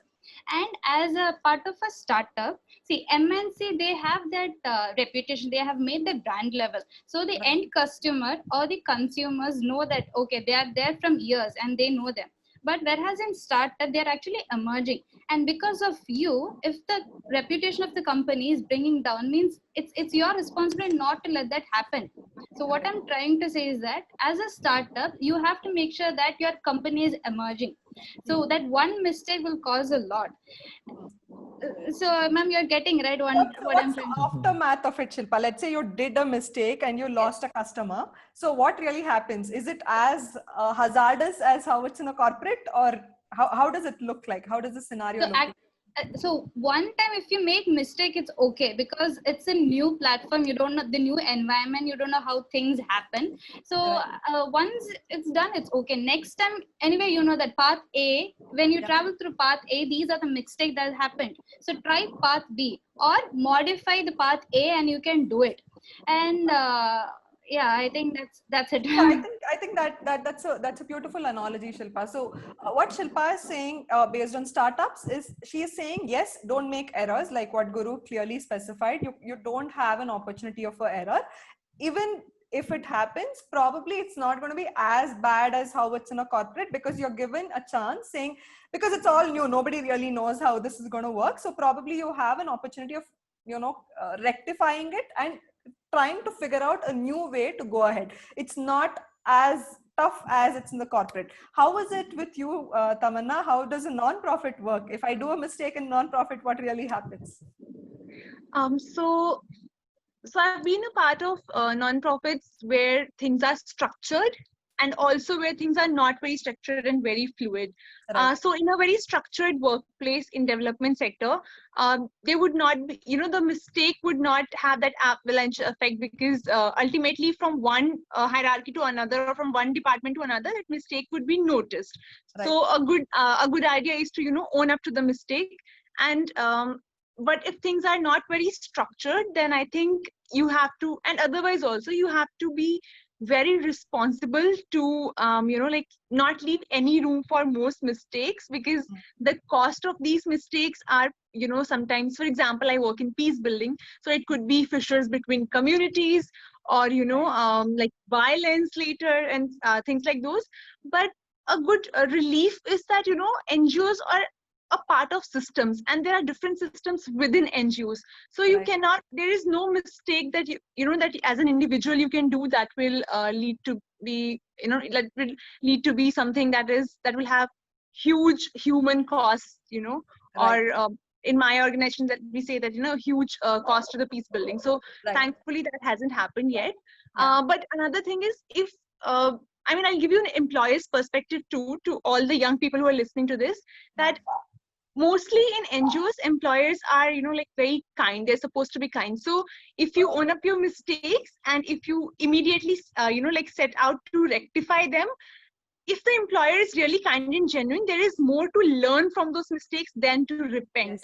And as a part of a startup, see, MNC, they have that reputation, they have made the brand level. So the end customer or the consumers know that, okay, they are there from years and they know them. But whereas in startup, they're actually emerging. And because of you, if the reputation of the company is bringing down, means it's your responsibility not to let that happen. So what I'm trying to say is that as a startup, you have to make sure that your company is emerging. So that one mistake will cause a lot. So, ma'am, you're getting right what I'm What's the trying to. aftermath of it, Shilpa? Let's say you did a mistake and you lost a customer. So what really happens? Is it as hazardous as how it's in a corporate, or how does it look like? How does the scenario look like? So one time if you make mistake, it's okay because it's a new platform. You don't know the new environment. You don't know how things happen. So once it's done, it's okay. Next time, anyway, you know that path A, when you travel through path A, these are the mistakes that happened. So try path B or modify the path A and you can do it. And yeah, I think that's it. I think that's a beautiful analogy, Shilpa. So what Shilpa is saying based on startups is she is saying, yes, don't make errors, like what Guru clearly specified. You don't have an opportunity of an error. Even if it happens, probably it's not going to be as bad as how it's in a corporate, because you're given a chance, saying, because it's all new, nobody really knows how this is going to work. So probably you have an opportunity of rectifying it and trying to figure out a new way to go ahead. It's not as tough as it's in the corporate. How is it with you, Tamanna? How does a non-profit work? If I do a mistake in non-profit, what really happens? So I've been a part of non-profits where things are structured and also where things are not very structured and very fluid. Right. So in a very structured workplace in development sector, they would not be, the mistake would not have that avalanche effect, because ultimately from one hierarchy to another or from one department to another, that mistake would be noticed. Right. So a good idea is to own up to the mistake. And but if things are not very structured, then I think you have to, and otherwise also you have to be very responsible to not leave any room for most mistakes, because the cost of these mistakes are sometimes, for example, I work in peace building, so it could be fissures between communities or like violence later and things like those. But a good relief is that NGOs are a part of systems, and there are different systems within NGOs. So you cannot, there is no mistake that that as an individual you can do that will lead to be, that will lead to be something that will have huge human costs, or in my organization that we say that, huge cost to the peace building. So thankfully that hasn't happened yet. But another thing is, if I'll give you an employer's perspective too, to all the young people who are listening to this, that mostly in NGOs, employers are, very kind. They're supposed to be kind. So if you own up your mistakes and if you immediately, set out to rectify them, if the employer is really kind and genuine, there is more to learn from those mistakes than to repent.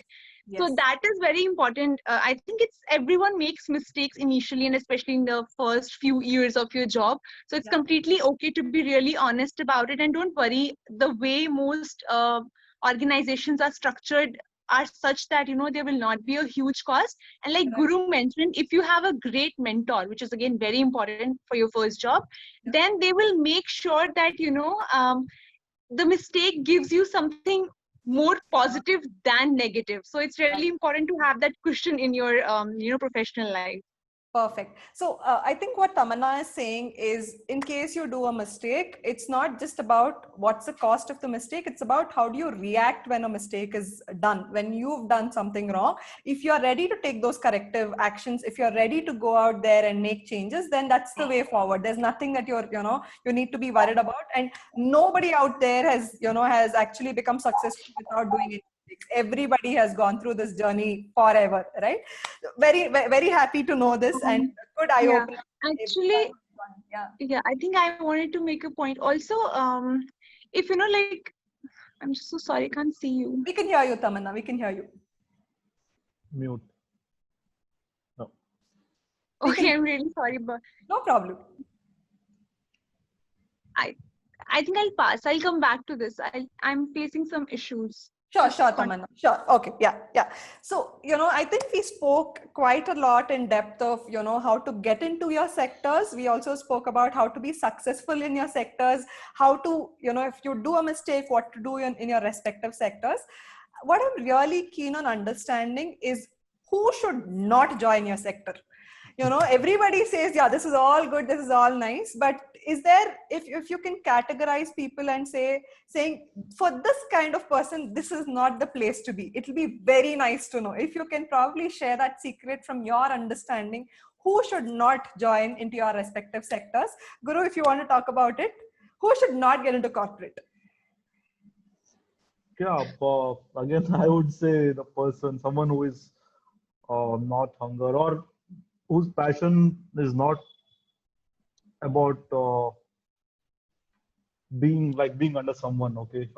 Yes. So that is very important. I think everyone makes mistakes initially, and especially in the first few years of your job. So it's completely okay to be really honest about it, and don't worry. The way most organizations are structured are such that there will not be a huge cost. And like Guru mentioned, if you have a great mentor, which is again very important for your first job, then they will make sure that the mistake gives you something more positive than negative. So it's really important to have that cushion in your professional life. Perfect. So I think what Tamanna is saying is, in case you do a mistake, it's not just about what's the cost of the mistake. It's about how do you react when a mistake is done, when you've done something wrong. If you're ready to take those corrective actions, if you're ready to go out there and make changes, then that's the way forward. There's nothing that you need to be worried about. And nobody out there has actually become successful without doing it. Everybody has gone through this journey forever, right? Very, very happy to know this, and good eye opener. Actually, I think I wanted to make a point also. If I'm just so sorry, I can't see you. We can hear you, Tamanna. We can hear you. Mute. No. Okay, I'm really sorry, but no problem. I think I'll pass. I'll come back to this. I'm facing some issues. Sure, Tamanna. Sure. Okay. Yeah. So, I think we spoke quite a lot in depth of, how to get into your sectors. We also spoke about how to be successful in your sectors, how to, if you do a mistake, what to do in your respective sectors. What I'm really keen on understanding is who should not join your sector. Everybody says, yeah, this is all good, this is all nice, but is there, if you can categorize people and saying for this kind of person, this is not the place to be, it'll be very nice to know if you can probably share that secret from your understanding, who should not join into your respective sectors. Guru, if you want to talk about it, who should not get into corporate? Yeah, again, I would say someone who is not hunger, or whose passion is not about being under someone. Okay,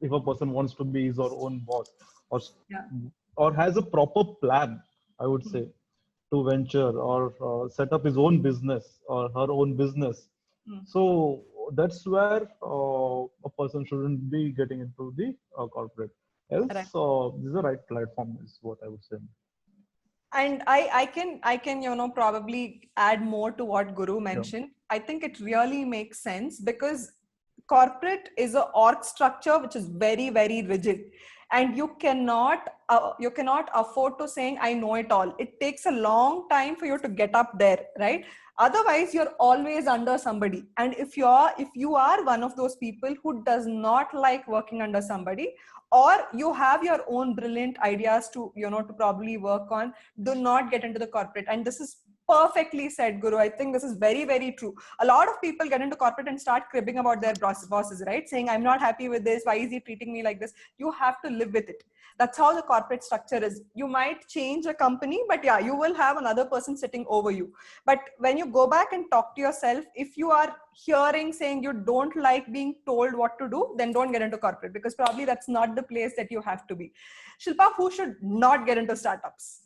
if a person wants to be his or own boss, or Yeah. or has a proper plan, I would say, to venture or set up his own business or her own business. So that's where a person shouldn't be getting into the corporate. Else, Right. this is the right platform, is what I would say. And I can probably add more to what Guru mentioned. I think it really makes sense because corporate is a org structure which is very, very rigid, and you cannot afford to saying I know it all. It takes a long time for you to get up there, right? Otherwise you're always under somebody, and if you are one of those people who does not like working under somebody, or you have your own brilliant ideas to to probably work on, do not get into the corporate. And this is perfectly said, Guru. I think this is very, very true. A lot of people get into corporate and start cribbing about their bosses, right? Saying, I'm not happy with this. Why is he treating me like this? You have to live with it. That's how the corporate structure is. You might change a company, but yeah, you will have another person sitting over you. But when you go back and talk to yourself, if you are hearing saying you don't like being told what to do, then don't get into corporate, because probably that's not the place that you have to be. Shilpa, who should not get into startups?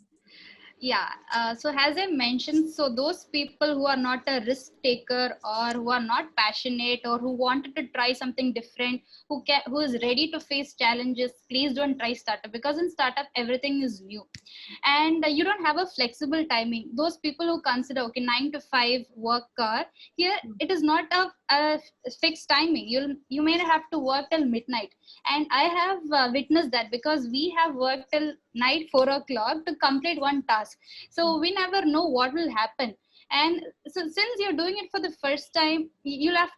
Yeah, so as I mentioned, so those people who are not a risk taker, or who are not passionate, or who wanted to try something different, who is ready to face challenges, please don't try startup, because in startup everything is new, and you don't have a flexible timing. Those people who consider, okay, 9 to 5 work hour, here it is not a fixed timing. You may have to work till midnight, and I have witnessed that, because we have worked till night 4 o'clock to complete one task. So we never know what will happen. And so since you're doing it for the first time, you'll have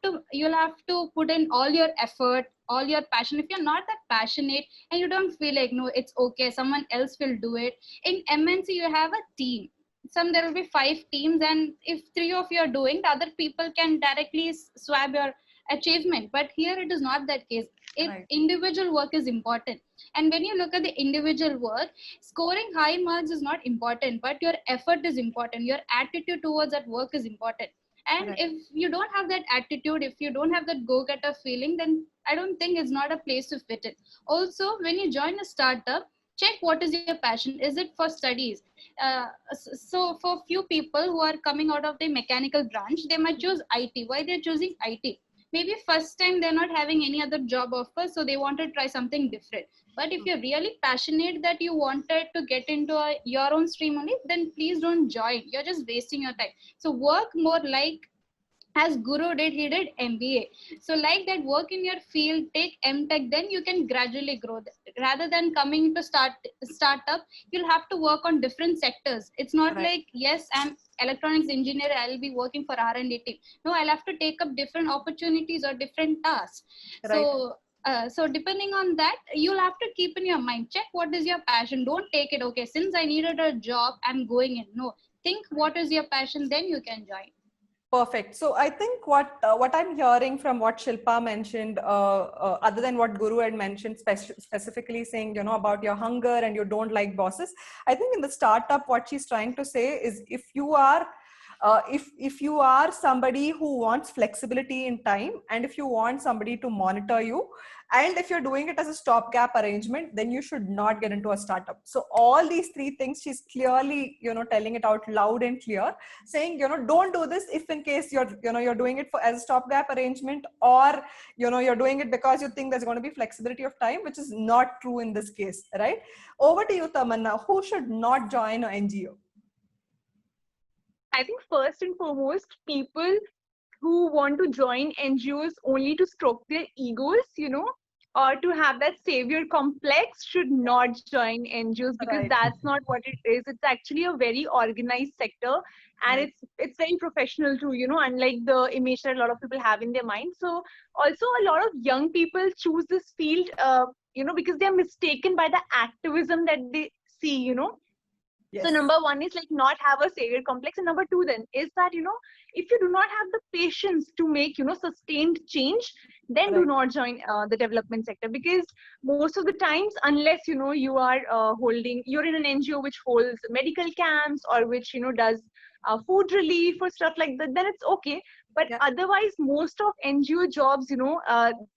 to put in all your effort, all your passion. If you're not that passionate and you don't feel like, no, it's okay, someone else will do it. In MNC you have a team. There will be 5 teams, and if 3 of you are doing, the other people can directly swab your achievement. But here it is not that case. Right. Individual work is important. And when you look at the individual work, scoring high marks is not important, but your effort is important. Your attitude towards that work is important. And Right. if you don't have that attitude, if you don't have that go-getter feeling, then I don't think it's not a place to fit in. Also, when you join a startup, check what is your passion. Is it for studies? So for few people who are coming out of the mechanical branch, they might choose IT. Why they're choosing IT? Maybe first time they're not having any other job offer, so they want to try something different. But if you're really passionate that you wanted to get into your own stream only, then please don't join. You're just wasting your time. So work more like as Guru did. He did MBA. So like that, work in your field, take MTech, then you can gradually grow. Rather than coming to startup, you'll have to work on different sectors. It's not Right. like, yes, I'm electronics engineer, I'll be working for R&D team. No, I'll have to take up different opportunities or different tasks. Right. So depending on that, you'll have to keep in your mind, check what is your passion. Don't take it, okay, since I needed a job, I'm going in. No, think what is your passion, then you can join. Perfect. So I think what I'm hearing from what Shilpa mentioned, other than what Guru had mentioned, specifically saying, about your hunger and you don't like bosses. I think in the startup, what she's trying to say is, if you are If you are somebody who wants flexibility in time, and if you want somebody to monitor you, and if you're doing it as a stopgap arrangement, then you should not get into a startup. So all these three things, she's clearly, telling it out loud and clear, saying, don't do this if in case you're doing it for as a stopgap arrangement, or, you're doing it because you think there's going to be flexibility of time, which is not true in this case, right? Over to you, Tamanna. Who should not join an NGO? I think first and foremost, people who want to join NGOs only to stroke their egos, or to have that savior complex should not join NGOs, because Right. that's not what it is. It's actually a very organized sector, and Right. it's very professional too, unlike the image that a lot of people have in their mind. So also a lot of young people choose this field, because they're mistaken by the activism that they see. Yes. So number one is like not have a savior complex, and number two then is that if you do not have the patience to make sustained change, then do Right. not join the development sector, because most of the times, unless you are you're in an NGO which holds medical camps, or which does food relief or stuff like that, then it's okay. But Yeah. otherwise, most of NGO jobs,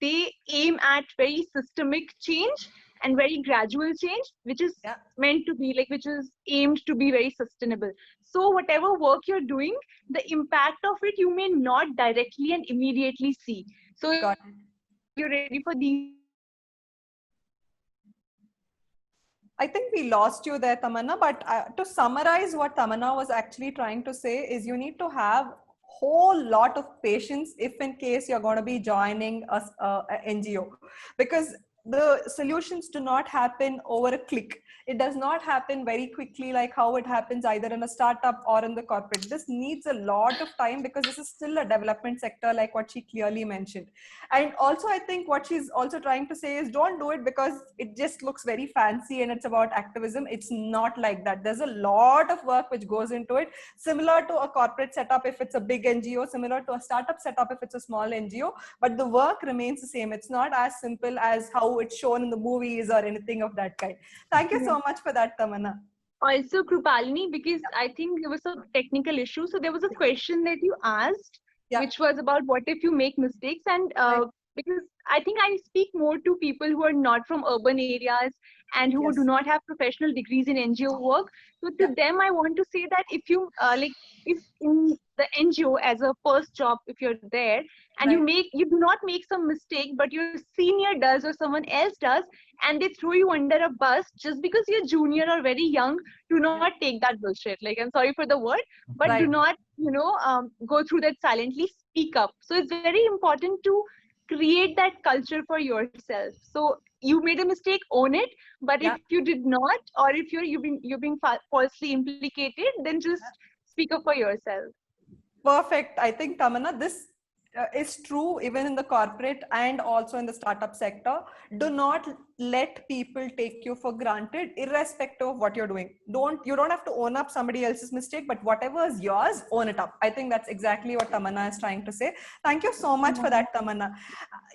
they aim at very systemic change and very gradual change, which is Yeah. meant to be which is aimed to be very sustainable. So whatever work you're doing, the impact of it you may not directly and immediately see. So Got it. you're ready for these. I think we lost you there, Tamanna. But to summarize, what Tamanna was actually trying to say is you need to have whole lot of patience if in case you're going to be joining a NGO, because the solutions do not happen over a click. It does not happen very quickly like how it happens either in a startup or in the corporate. This needs a lot of time, because this is still a development sector, like what she clearly mentioned. And also, I think what she's also trying to say is don't do it because it just looks very fancy and it's about activism. It's not like that. There's a lot of work which goes into it, similar to a corporate setup if it's a big NGO, similar to a startup setup if it's a small NGO, but the work remains the same. It's not as simple as how it's shown in the movies or anything of that kind. Thank you so much for that, Tamanna. Also, Krupalini, because I think there was a technical issue. So there was a question that you asked, Yeah. which was about what if you make mistakes, and Right. because I think I speak more to people who are not from urban areas and who Yes. do not have professional degrees in NGO work. So to Yeah. them, I want to say that if you if in the NGO as a first job, if you're there and Right. you do not make some mistake, but your senior does or someone else does, and they throw you under a bus just because you're junior or very young, do not take that bullshit. Like, I'm sorry for the word, but do Right. not, go through that silently. Speak up. So it's very important to create that culture for yourself. So you made a mistake, own it. But Yeah. if you did not, or if you're being falsely implicated, then just speak up for yourself. Perfect. I think, Tamanna, this is true even in the corporate and also in the startup sector. Do not let people take you for granted, irrespective of what you're doing. You don't have to own up somebody else's mistake, but whatever is yours, own it up. I think that's exactly what Tamanna is trying to say. Thank you so much for that, Tamanna.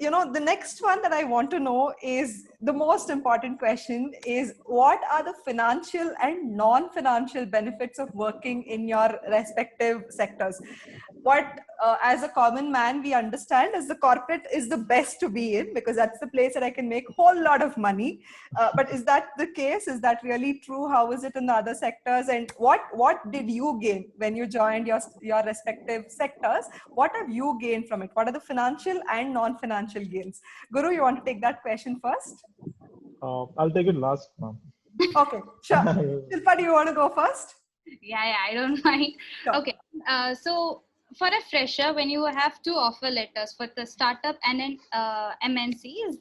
The next one that I want to know is the most important question is, what are the financial and non-financial benefits of working in your respective sectors? What, as a common man, we understand is the corporate is the best to be in, because that's the place that I can make a whole lot of money. But is that the case? Is that really true? How is it in the other sectors? And what did you gain when you joined your respective sectors? What have you gained from it? What are the financial and non-financial gains? Guru, you want to take that question first? I'll take it last, ma'am. Okay, sure. Shilpa, do you want to go first? Yeah, I don't mind. Sure. Okay, so for a fresher, when you have two offer letters for the startup and an MNCs,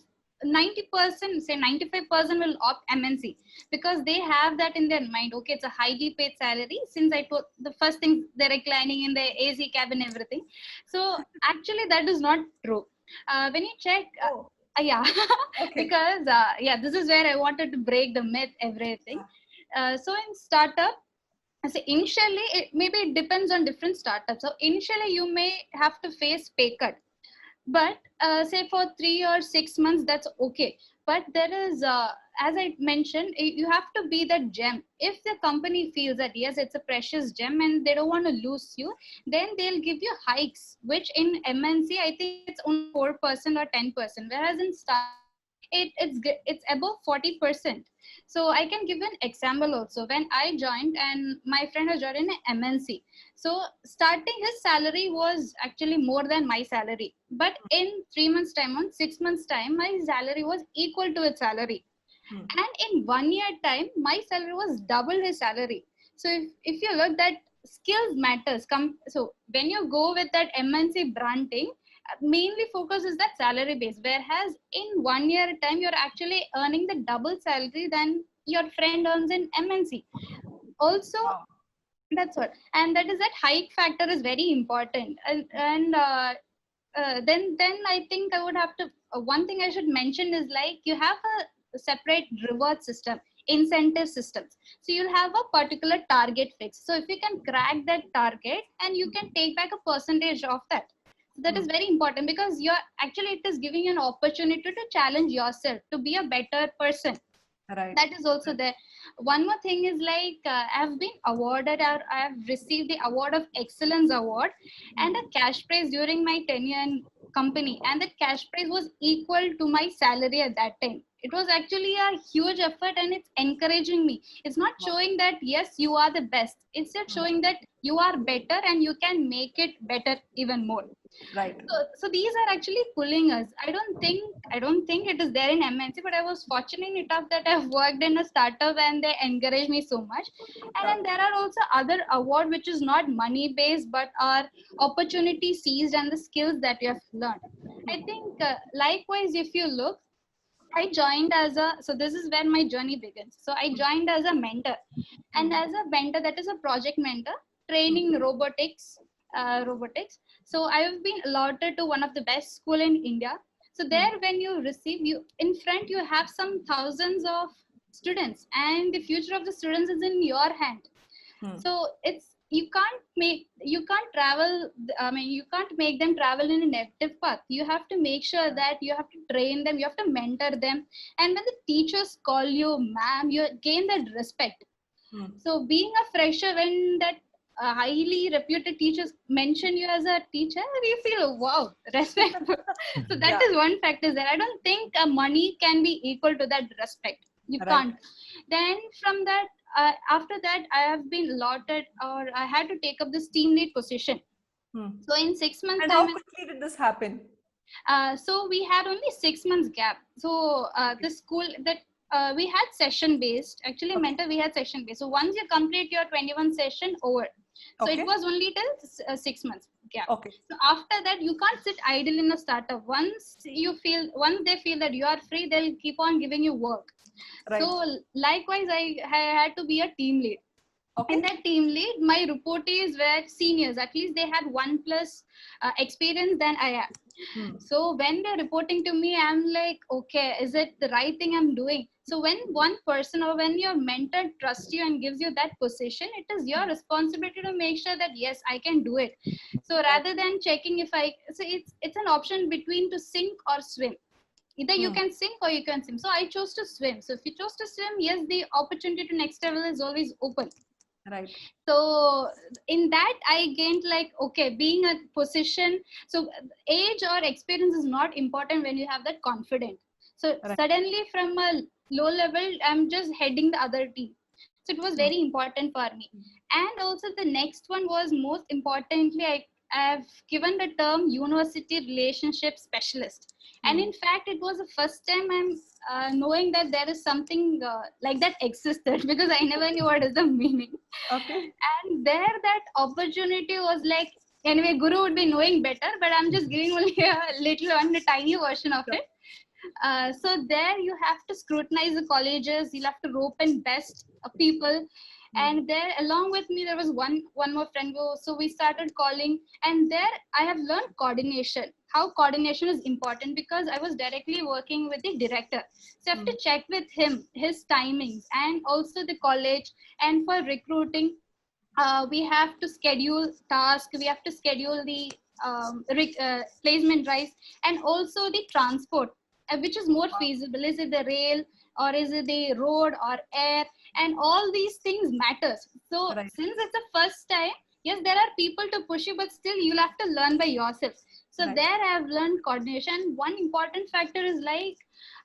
90%, say 95% will opt MNC, because they have that in their mind. Okay, it's a highly paid salary. Since I told the first thing, they're reclining in the AC cabin, everything. So actually, that is not true. When you check, yeah, Okay. because this is where I wanted to break the myth, everything. So in startup, so initially, maybe it depends on different startups. So initially, you may have to face pay cut, but say for 3 or 6 months, that's okay. but there is, as I mentioned, you have to be that gem. If the company feels that yes, it's a precious gem and they don't want to lose you, then they'll give you hikes, which in MNC I think it's only 4% or 10%, whereas in startup it's above 40%. So I can give an example also. When I joined and my friend was joined in MNC, so starting his salary was actually more than my salary, but in 3 months time, on 6 months time, my salary was equal to his salary. And in 1 year time, my salary was double his salary. So if you look that skills matters, so when you go with that MNC branding, mainly focus is that salary base, whereas in 1 year time you're actually earning the double salary than your friend earns in MNC. Also, that's what, and that is that hike factor is very important. Then I think I would have to, one thing I should mention is like you have a separate reward system, incentive systems. So you'll have a particular target fixed. So if you can crack that target and you can take back a percentage of that. That is very important, because you're actually, it is giving you an opportunity to challenge yourself to be a better person. Right. That is also there. One more thing is like I've been awarded, or I have received the award of excellence award and a cash prize during my tenure in company, and that cash prize was equal to my salary at that time. It was actually a huge effort, and it's encouraging me. It's not showing that yes, you are the best, it's just showing that you are better and you can make it better even more. Right. So these are actually pulling us. I don't think it is there in MNC, but I was fortunate enough that I've worked in a startup and they encourage me so much. And then there are also other award which is not money based, but are opportunity seized and the skills that you have learned. I think likewise, if you look, I joined so this is where my journey begins. So I joined as a mentor, and as a mentor, that is a project mentor, training robotics. So I have been allotted to one of the best school in India. So there, when you receive, you in front, you have some thousands of students, and the future of the students is in your hand. So you can't travel. I mean, you can't make them travel in a negative path. You have to make sure that you have to train them, you have to mentor them, and when the teachers call you ma'am, you gain that respect. So being a fresher, when that highly reputed teachers mention you as a teacher, you feel wow, respect. So that is one factor there. I don't think money can be equal to that respect. You can't. Then from that, after that, I have been allotted, or I had to take up this team lead position. So in 6 months And time, how quickly did this happen? so we had only 6 months gap. So the school that we had session based, actually mentor, we had session based. So once you complete your 21 session over, so it was only till 6 months gap. So after that, you can't sit idle in a startup. Once they feel that you are free, they'll keep on giving you work. So likewise, I had to be a team lead. In that team lead, my reportees were seniors. At least they had 1+ experience than I have. So when they're reporting to me, I'm like, okay, is it the right thing I'm doing? So when one person or when your mentor trusts you and gives you that position, it is your responsibility to make sure that yes, I can do it. So rather than checking so it's an option between to sink or swim. Either you can sink or you can swim. So I chose to swim. So if you chose to swim, yes, the opportunity to next level is always open. Right. So in that, I gained like, okay, being a position. So age or experience is not important when you have that confidence. So suddenly from a low level, I'm just heading the other team. So it was very important for me. And also the next one was most importantly, I have given the term university relationship specialist. And in fact, it was the first time I'm knowing that there is something like that existed, because I never knew what is the meaning. And there that opportunity was like, anyway, Guru would be knowing better, but I'm just giving only a little on the tiny version of it. So there you have to scrutinize the colleges, you'll have to rope in best people. And there along with me, there was one more friend. So we started calling, and there I have learned coordination, how coordination is important, because I was directly working with the director. So I have to check with him, his timings, and also the college. And for recruiting, we have to schedule tasks, we have to schedule the placement drives, and also the transport. which is more feasible? Is it the rail, or is it the road or air? And all these things matters. So Right. since it's the first time, yes, there are people to push you, but still you'll have to learn by yourself. So Right. there I have learned coordination. One important factor is like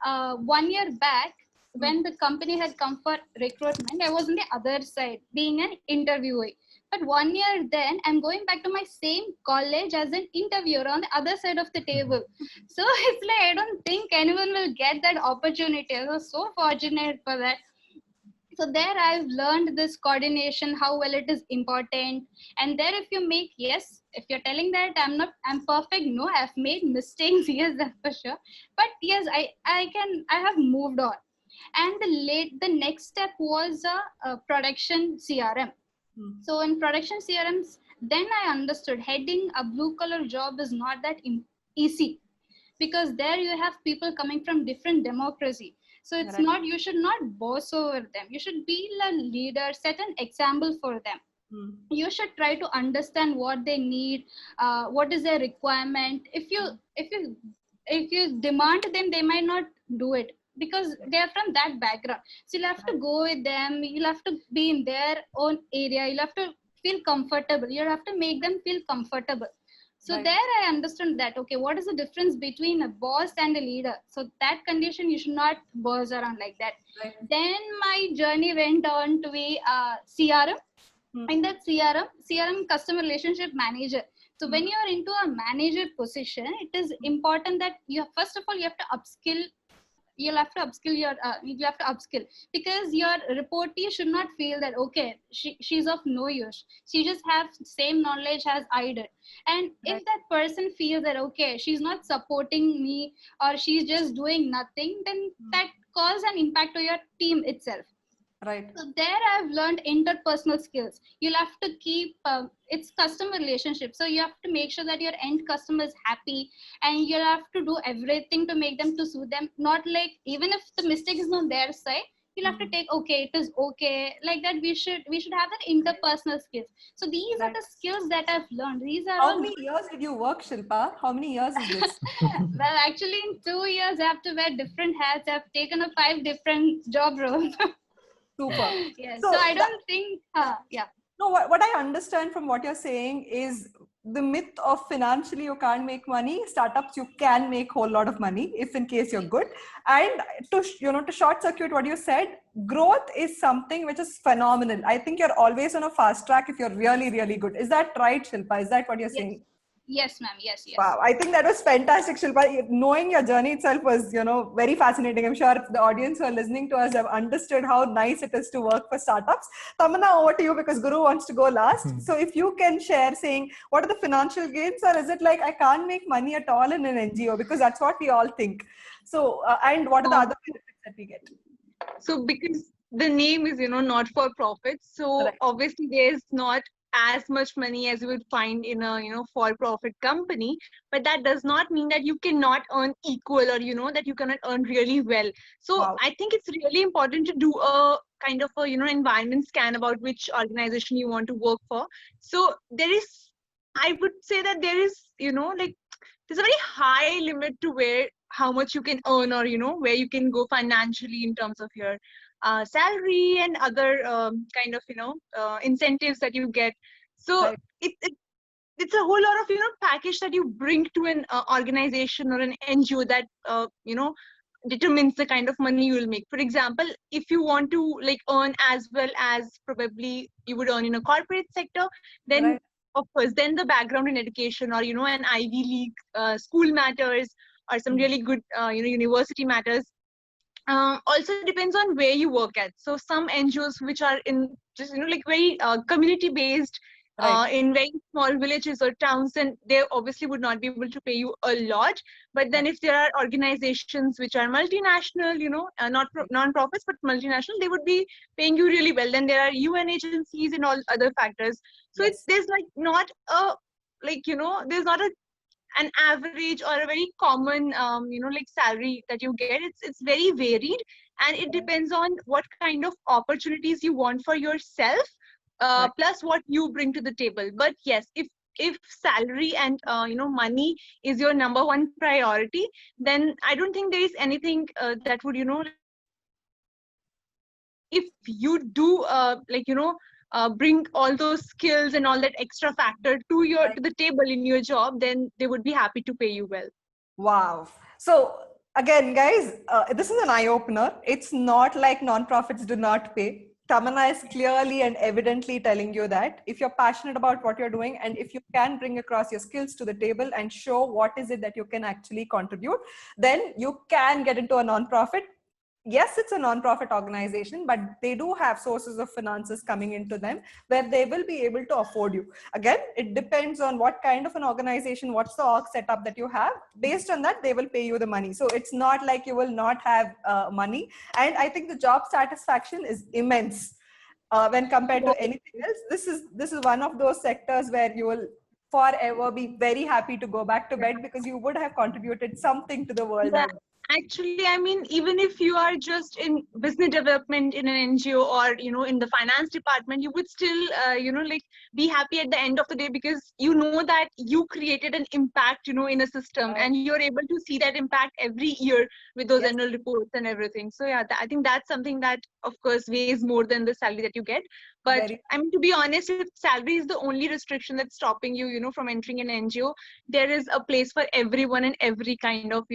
1 year back, when the company had come for recruitment, I was on the other side being an interviewee. But 1 year then, I'm going back to my same college as an interviewer on the other side of the table. So it's like, I don't think anyone will get that opportunity. I was so fortunate for that. So there I've learned this coordination, how well it is important. And there, if you make, yes, if you're telling that I'm perfect, no, I've made mistakes, yes, that's for sure. But yes, I have moved on. And the next step was a production CRM. So in production CRMs, then I understood heading a blue collar job is not that easy, because there you have people coming from different democracy. So it's Right. not, you should not boss over them. You should be a leader, set an example for them. You should try to understand what they need, what is their requirement. If you demand them, they might not do it, because they are from that background. So you'll have to go with them, you'll have to be in their own area, you'll have to feel comfortable, you'll have to make them feel comfortable. So Right. there I understood that, okay, what is the difference between a boss and a leader? So that condition, you should not boss around like that. Right. Then my journey went on to be CRM. In that CRM, customer relationship manager. So when you're into a manager position, it is important that you, first of all, you have to upskill. You have to upskill, because your reportee should not feel that, okay, she's of no use, she just have same knowledge as I did. And if that person feels that, okay, she's not supporting me, or she's just doing nothing, then that cause an impact to your team itself. Right. So there I've learned interpersonal skills. You'll have to keep, it's customer relationship. So you have to make sure that your end customer is happy, and you'll have to do everything to make them, to suit them. Not like, even if the mistake is on their side, you'll have to take, okay, it is okay. Like that, we should have that interpersonal skills. So these are the skills that I've learned. These are How all. many years did you work, Shilpa? How many years is this? Well, actually, in 2 years, I have to wear different hats. I've taken up 5 different job roles. Super. Yes. So So I don't think, yeah. No, what I understand from what you're saying is the myth of financially you can't make money. Startups, you can make whole lot of money if in case you're good. And to short circuit what you said, growth is something which is phenomenal. I think you're always on a fast track if you're really, really good. Is that right, Shilpa? Is that what you're saying? Yes, ma'am. Yes. Wow, I think that was fantastic, Shilpa. Knowing your journey itself was, very fascinating. I'm sure the audience who are listening to us have understood how nice it is to work for startups. Tamanna, over to you, because Guru wants to go last. So if you can share saying, what are the financial gains, or is it like I can't make money at all in an NGO? Because that's what we all think. So, and what are the other benefits that we get? So because the name is, not for profit. So Right. obviously there's not as much money as you would find in a, for profit company, but that does not mean that you cannot earn equal, or, that you cannot earn really well. So Wow. I think it's really important to do a kind of a, environment scan about which organization you want to work for. So I would say that there is, there's a very high limit to how much you can earn, or, where you can go financially in terms of your salary and other kind of incentives that you get. So Right. it's a whole lot of package that you bring to an organization or an NGO that determines the kind of money you will make. For example, if you want to earn as well as probably you would earn in a corporate sector, then Right. of course then the background in education, or an Ivy League school matters, or some really good university matters. Also depends on where you work at. So some NGOs which are in just very community based, Right. in very small villages or towns, and they obviously would not be able to pay you a lot. But then if there are organizations which are multinational, not non-profits but multinational, they would be paying you really well. Then there are UN agencies and all other factors. So Yes. there's not a there's not an average or a very common salary that you get. It's very varied, and it depends on what kind of opportunities you want for yourself, plus what you bring to the table. But yes, if if salary and money is your number one priority, then I don't think there is anything that would if you do bring all those skills and all that extra factor to Right. the table in your job, then they would be happy to pay you well. Wow. So again, guys, this is an eye opener. It's not like nonprofits do not pay. Tamanna is clearly and evidently telling you that if you're passionate about what you're doing and if you can bring across your skills to the table and show what is it that you can actually contribute, then you can get into a nonprofit. Yes, it's a non-profit organization, but they do have sources of finances coming into them where they will be able to afford you. Again, it depends on what kind of an organization, what's the org setup that you have. Based on that, they will pay you the money. So it's not like you will not have money. And I think the job satisfaction is immense when compared to anything else. This is one of those sectors where you will forever be very happy to go back to bed because you would have contributed something to the world. Yeah. Actually, I mean, even if you are just in business development in an NGO or, in the finance department, you would still, be happy at the end of the day because you know that you created an impact, in a system, and you're able to see that impact every year with those annual reports and everything. So yeah, I think that's something that, of course, weighs more than the salary that you get. But I mean, to be honest, if salary is the only restriction that's stopping you, from entering an NGO, there is a place for everyone and every kind of,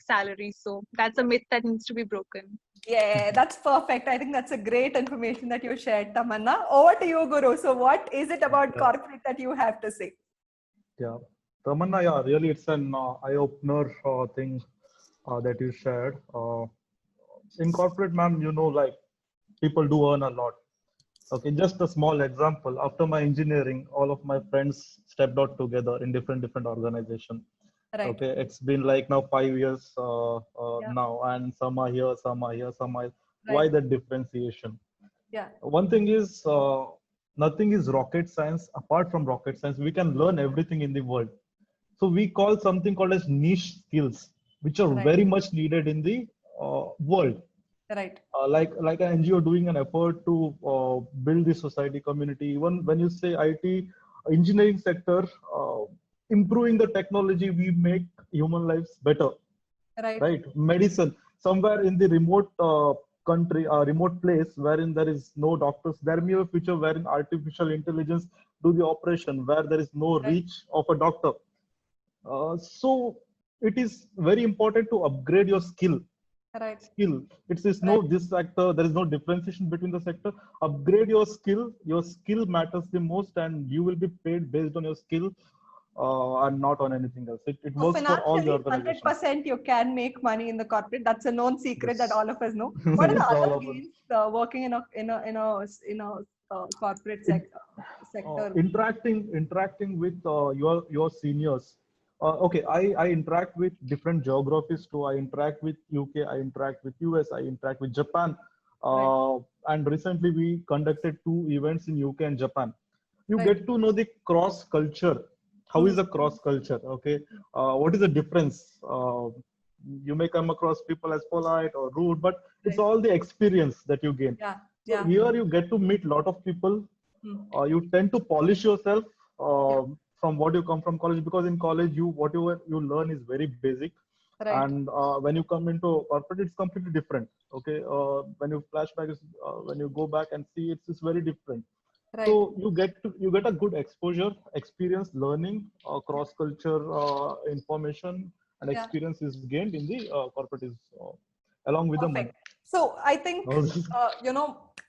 salary. So that's a myth that needs to be broken. Yeah, that's perfect. I think that's a great information that you shared, Tamanna. Over to you, Guru. So what is it about corporate that you have to say? Yeah, Tamanna, yeah, really it's an eye-opener thing that you shared. In corporate, ma'am, like people do earn a lot. Okay, just a small example. After my engineering, all of my friends stepped out together in different organizations. Right. Okay, it's been like now 5 years now, and some are here, some are here, some are. Why that differentiation? Yeah. One thing is nothing is rocket science. Apart from rocket science, we can learn everything in the world. So we call something called as niche skills, which are very much needed in the world. Right. Like an NGO doing an effort to build the society community. Even when you say IT, engineering sector, improving the technology, we make human lives better. Right. Medicine, somewhere in the remote country, remote place wherein there is no doctors, there may be a future wherein artificial intelligence do the operation where there is no reach of a doctor. So it is very important to upgrade your skill. Skill. It's no this sector. There is no differentiation between the sector. Upgrade your skill. Your skill matters the most, and you will be paid based on your skill, and not on anything else. It works for all the organizations. 100% you can make money in the corporate. That's a known secret that all of us know. What are the other gains working in a corporate sector? Interacting with your seniors. Okay, I interact with different geographies too. I interact with UK, I interact with US, I interact with Japan. And recently we conducted 2 events in UK and Japan. You get to know the cross culture. How is the cross culture? Okay, what is the difference? You may come across people as polite or rude, but it's all the experience that you gain. So here you get to meet a lot of people. You tend to polish yourself from what you come from college, because in college whatever you learn is very basic, and when you come into corporate it's completely different. Okay, when you flashback, when you go back and see, it's very different. So you get a good exposure, experience, learning, cross culture information and experience is gained in the corporate is along with the money. So I think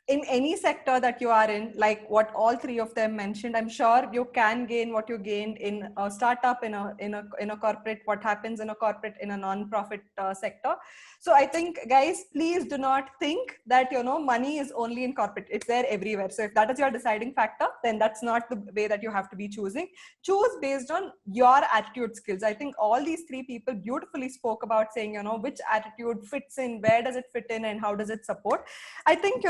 in any sector that you are in, like what all three of them mentioned, I'm sure you can gain what you gained in a startup, in a corporate, what happens in a corporate, in a non-profit sector. So I think, guys, please do not think that, money is only in corporate. It's there everywhere. So if that is your deciding factor, then that's not the way that you have to be choosing. Choose based on your attitude skills. I think all these three people beautifully spoke about saying, which attitude fits in, where does it fit in, and how does it support. I think,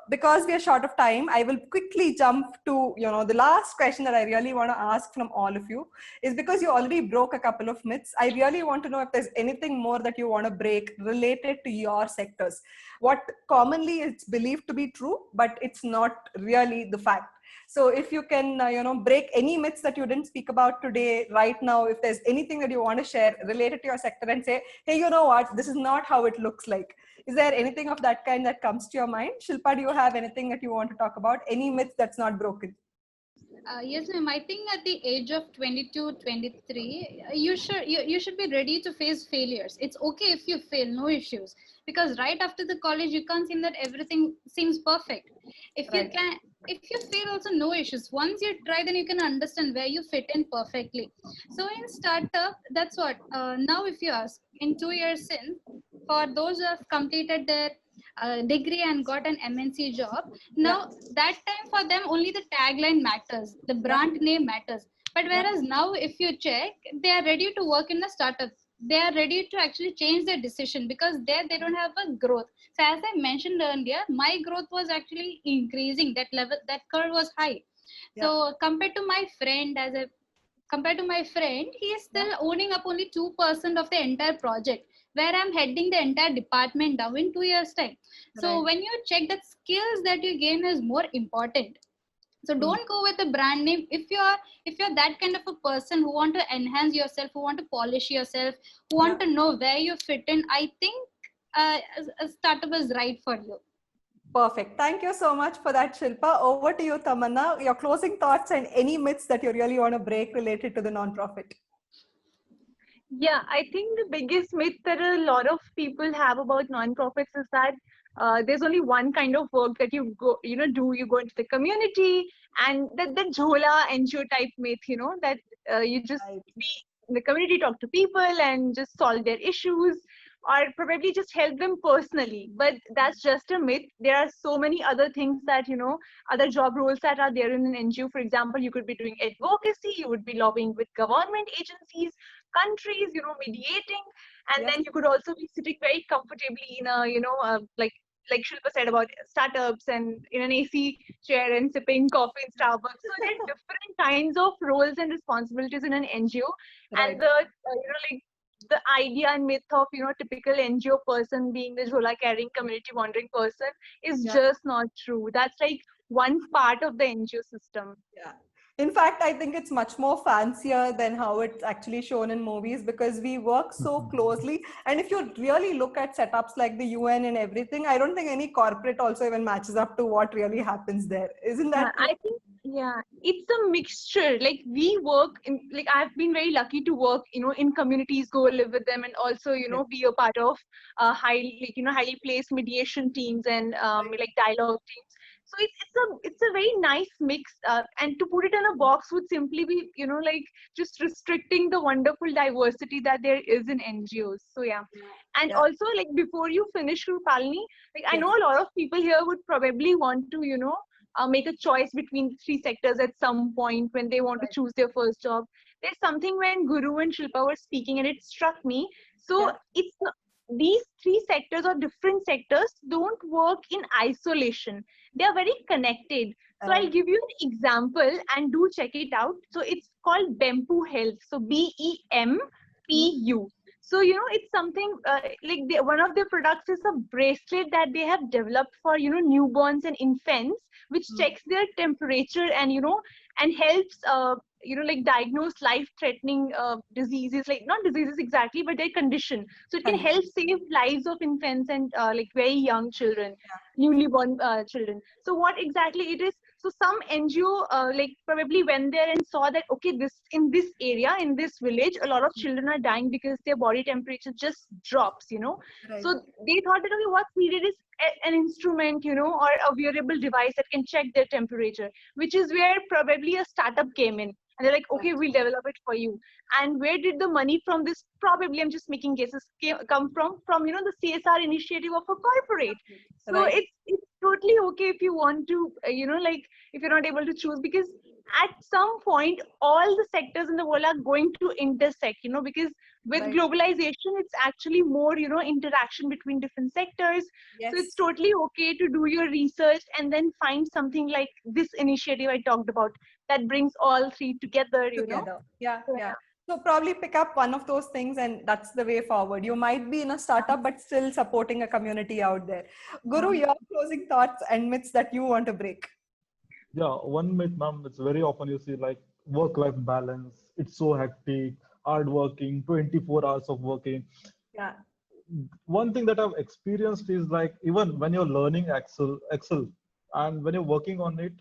because we are short of time, I will quickly jump to, the last question that I really want to ask from all of you is, because you already broke a couple of myths, I really want to know if there's anything more that you want to break related to your sectors. What commonly is believed to be true, but it's not really the fact. So if you can, break any myths that you didn't speak about today, right now, if there's anything that you want to share related to your sector and say, hey, you know what, this is not how it looks like. Is there anything of that kind that comes to your mind? Shilpa, do you have anything that you want to talk about? Any myth that's not broken? Yes, ma'am. I think at the age of 22, 23, you should be ready to face failures. It's okay if you fail, no issues. Because right after the college, you can't seem that everything seems perfect. Right. If you fail, also no issues. Once you try, then you can understand where you fit in perfectly. So in startup, that's what. Now, if you ask, in 2 years in, for those who have completed their degree and got an MNC job, now that time for them only the tagline matters, the brand name matters. But whereas now if you check, they are ready to work in a startup. They are ready to actually change their decision because there they don't have a growth. So as I mentioned earlier, my growth was actually increasing. That level, that curve was high. So compared to my friend, he is still owning up only 2% of the entire project, where I'm heading the entire department now in 2 years' time. So when you check that skills that you gain is more important. So don't go with the brand name. If you're that kind of a person who want to enhance yourself, who want to polish yourself, who want to know where you fit in, I think a startup is right for you. Perfect. Thank you so much for that, Shilpa. Over to you, Tamanna. Your closing thoughts and any myths that you really want to break related to the nonprofit. Yeah, I think the biggest myth that a lot of people have about nonprofits is that there's only one kind of work that you go, do. You go into the community, and that jhola NGO type myth, that you just be in the community, talk to people, and just solve their issues, or probably just help them personally. But that's just a myth. There are so many other things that other job roles that are there in an NGO. For example, you could be doing advocacy, you would be lobbying with government agencies, countries, mediating, and then you could also be sitting very comfortably in a, like Shilpa said about startups and in an AC chair and sipping coffee in Starbucks. So there are different kinds of roles and responsibilities in an NGO, and the idea and myth of typical NGO person being the jhola carrying community wandering person is just not true. That's like one part of the NGO system. Yeah. In fact, I think it's much more fancier than how it's actually shown in movies because we work so closely. And if you really look at setups like the UN and everything, I don't think any corporate also even matches up to what really happens there. Isn't that? I think, it's a mixture. Like we work in, like I've been very lucky to work, in communities, go live with them, and also, be a part of highly placed mediation teams and like dialogue teams. So it's a very nice mix, and to put it in a box would simply be like just restricting the wonderful diversity that there is in NGOs. So and also like before you finish, Rupalini, like I know a lot of people here would probably want to make a choice between three sectors at some point when they want to choose their first job. There's something when Guru and Shilpa were speaking and it struck me. So it's these three sectors or different sectors don't work in isolation. They are very connected. So I'll give you an example and do check it out. So it's called Bempu Health. So BEMPU. So, it's something one of their products is a bracelet that they have developed for, newborns and infants, which checks their temperature and, and helps, diagnose life-threatening diseases, like not diseases exactly, but their condition. So it can help save lives of infants and very young children, newly born children. So what exactly it is? So some NGO probably went there and saw that, okay, in this area, in this village, a lot of children are dying because their body temperature just drops, So they thought that, okay, what's needed is an instrument, or a wearable device that can check their temperature, which is where probably a startup came in. And they're like, okay, we'll develop it for you. And where did the money from this, probably I'm just making guesses, come from? From, the CSR initiative of a corporate. So it's totally okay if you want to, if you're not able to choose, because at some point, all the sectors in the world are going to intersect, because with globalization, it's actually more, interaction between different sectors. So it's totally okay to do your research and then find something like this initiative I talked about that brings all three together, Yeah. So probably pick up one of those things and that's the way forward. You might be in a startup, but still supporting a community out there. Guru, your closing thoughts and myths that you want to break. Yeah, one myth, ma'am, it's very often you see like work-life balance. It's so hectic, hard working, 24 hours of working. Yeah. One thing that I've experienced is like even when you're learning Excel, and when you're working on it,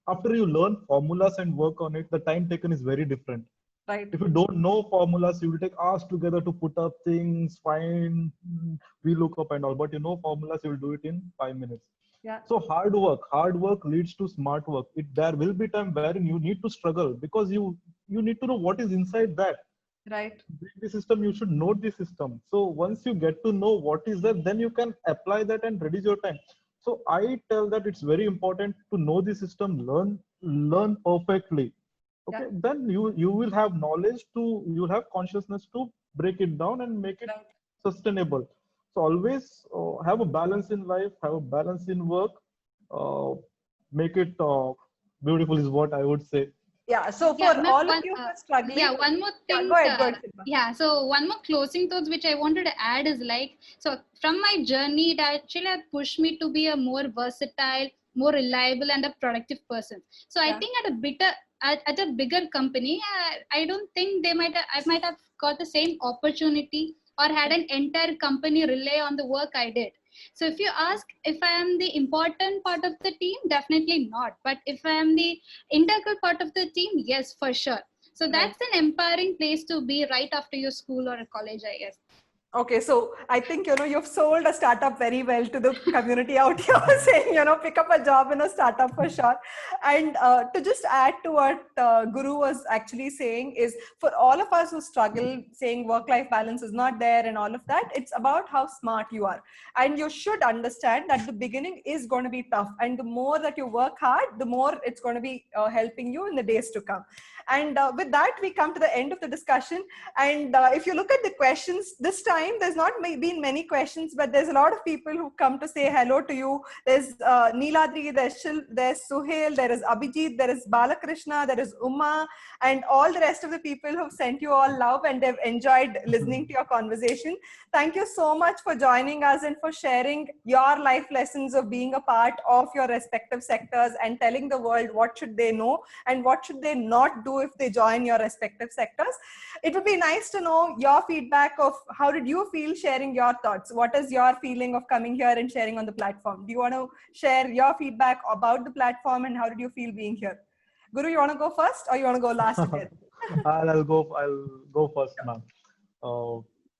after you learn formulas and work on it, the time taken is very different. Right. If you don't know formulas, you will take hours together to put up things, find, VLOOKUP and all. But you know formulas, you will do it in 5 minutes. Yeah. So hard work leads to smart work. There will be time wherein you need to struggle because you need to know what is inside that. Right. The system, you should know the system. So once you get to know what is that, then you can apply that and reduce your time. So I tell that it's very important to know the system, learn perfectly. Yeah. Okay, then you will have knowledge to, you will have consciousness to break it down and make it Right. sustainable. So always have a balance in life, have a balance in work, uh, make it beautiful is what I would say. Yeah. So Yeah, for ma'am, all of you who are struggling, yeah, one more yeah, thing. go ahead. Go ahead, Shilpa. Yeah, so one more closing thoughts which I wanted to add is like, so from my journey, it actually had pushed me to be a more versatile, more reliable, and a productive person. So I Yeah. think at a bigger company, I don't think I might have got the same opportunity or had an entire company rely on the work I did. So if you ask if I am the important part of the team, definitely not. But if I am the integral part of the team, yes, for sure. So Right. that's an empowering place to be right after your school or a college, I guess. Okay, so I think you've sold a startup very well to the community out here, saying pick up a job in a startup for sure. And to just add to what Guru was actually saying is, for all of us who struggle saying work-life balance is not there and all of that, it's about how smart you are, and you should understand that the beginning is going to be tough, and the more that you work hard, the more it's going to be helping you in the days to come. And with that, we come to the end of the discussion. And if you look at the questions this time, there's not been many questions, but there's a lot of people who come to say hello to you. There's Neeladri, there's Suhail, there is Abhijit, there is Balakrishna, there is Uma, and all the rest of the people who've sent you all love and they've enjoyed listening to your conversation. Thank you so much for joining us and for sharing your life lessons of being a part of your respective sectors and telling the world what should they know and what should they not do if they join your respective sectors. It would be nice to know your feedback of how did you feel sharing your thoughts? What is your feeling of coming here and sharing on the platform? Do you want to share your feedback about the platform and how did you feel being here? Guru, you want to go first or you want to go last again? I'll go first, ma'am. Uh,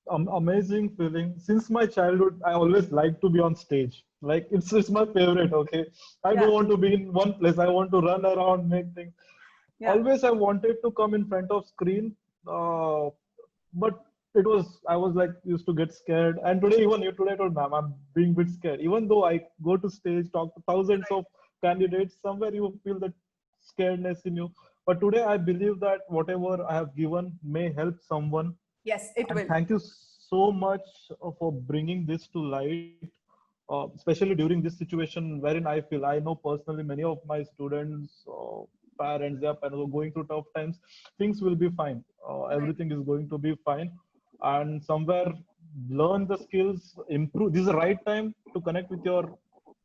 Amazing feeling. Since my childhood, I always like to be on stage. Like it's my favorite. Okay, I Yeah. don't want to be in one place. I want to run around, make things. Yeah. Always I wanted to come in front of screen, but I was like used to get scared. And today I told ma'am I'm being a bit scared. Even though I go to stage, talk to thousands of candidates, somewhere you feel that scaredness in you. But today I believe that whatever I have given may help someone. Yes, it And will. thank you so much for bringing this to light, especially during this situation wherein I know personally many of my students, parents, they are going through tough times. Things will be fine. Everything is going to be fine. And somewhere learn the skills, improve. This is the right time to connect with your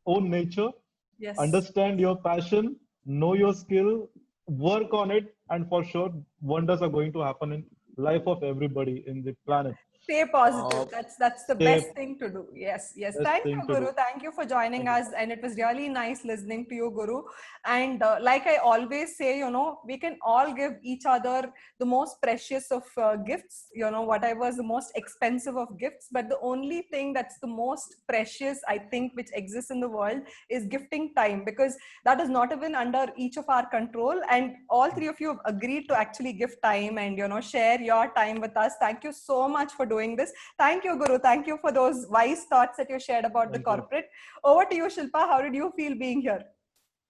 own nature, Yes. understand your passion, know your skill, work on it, and for sure, wonders are going to happen in life of everybody in the planet. Stay positive. Uh, That's the Stay best thing to do. Yes, yes. best Thank thing you, to Guru. do. Thank you for joining Thank you. us. And it was really nice listening to you, Guru. And like I always say, we can all give each other the most precious of gifts, whatever is the most expensive of gifts. But the only thing that's the most precious, I think, which exists in the world is gifting time, because that is not even under each of our control. And all three of you have agreed to actually give time and, share your time with us. Thank you so much for doing this. Thank you, Guru. Thank you for those wise thoughts that you shared about the Thank you. corporate. Over to you, Shilpa. How did you feel being here?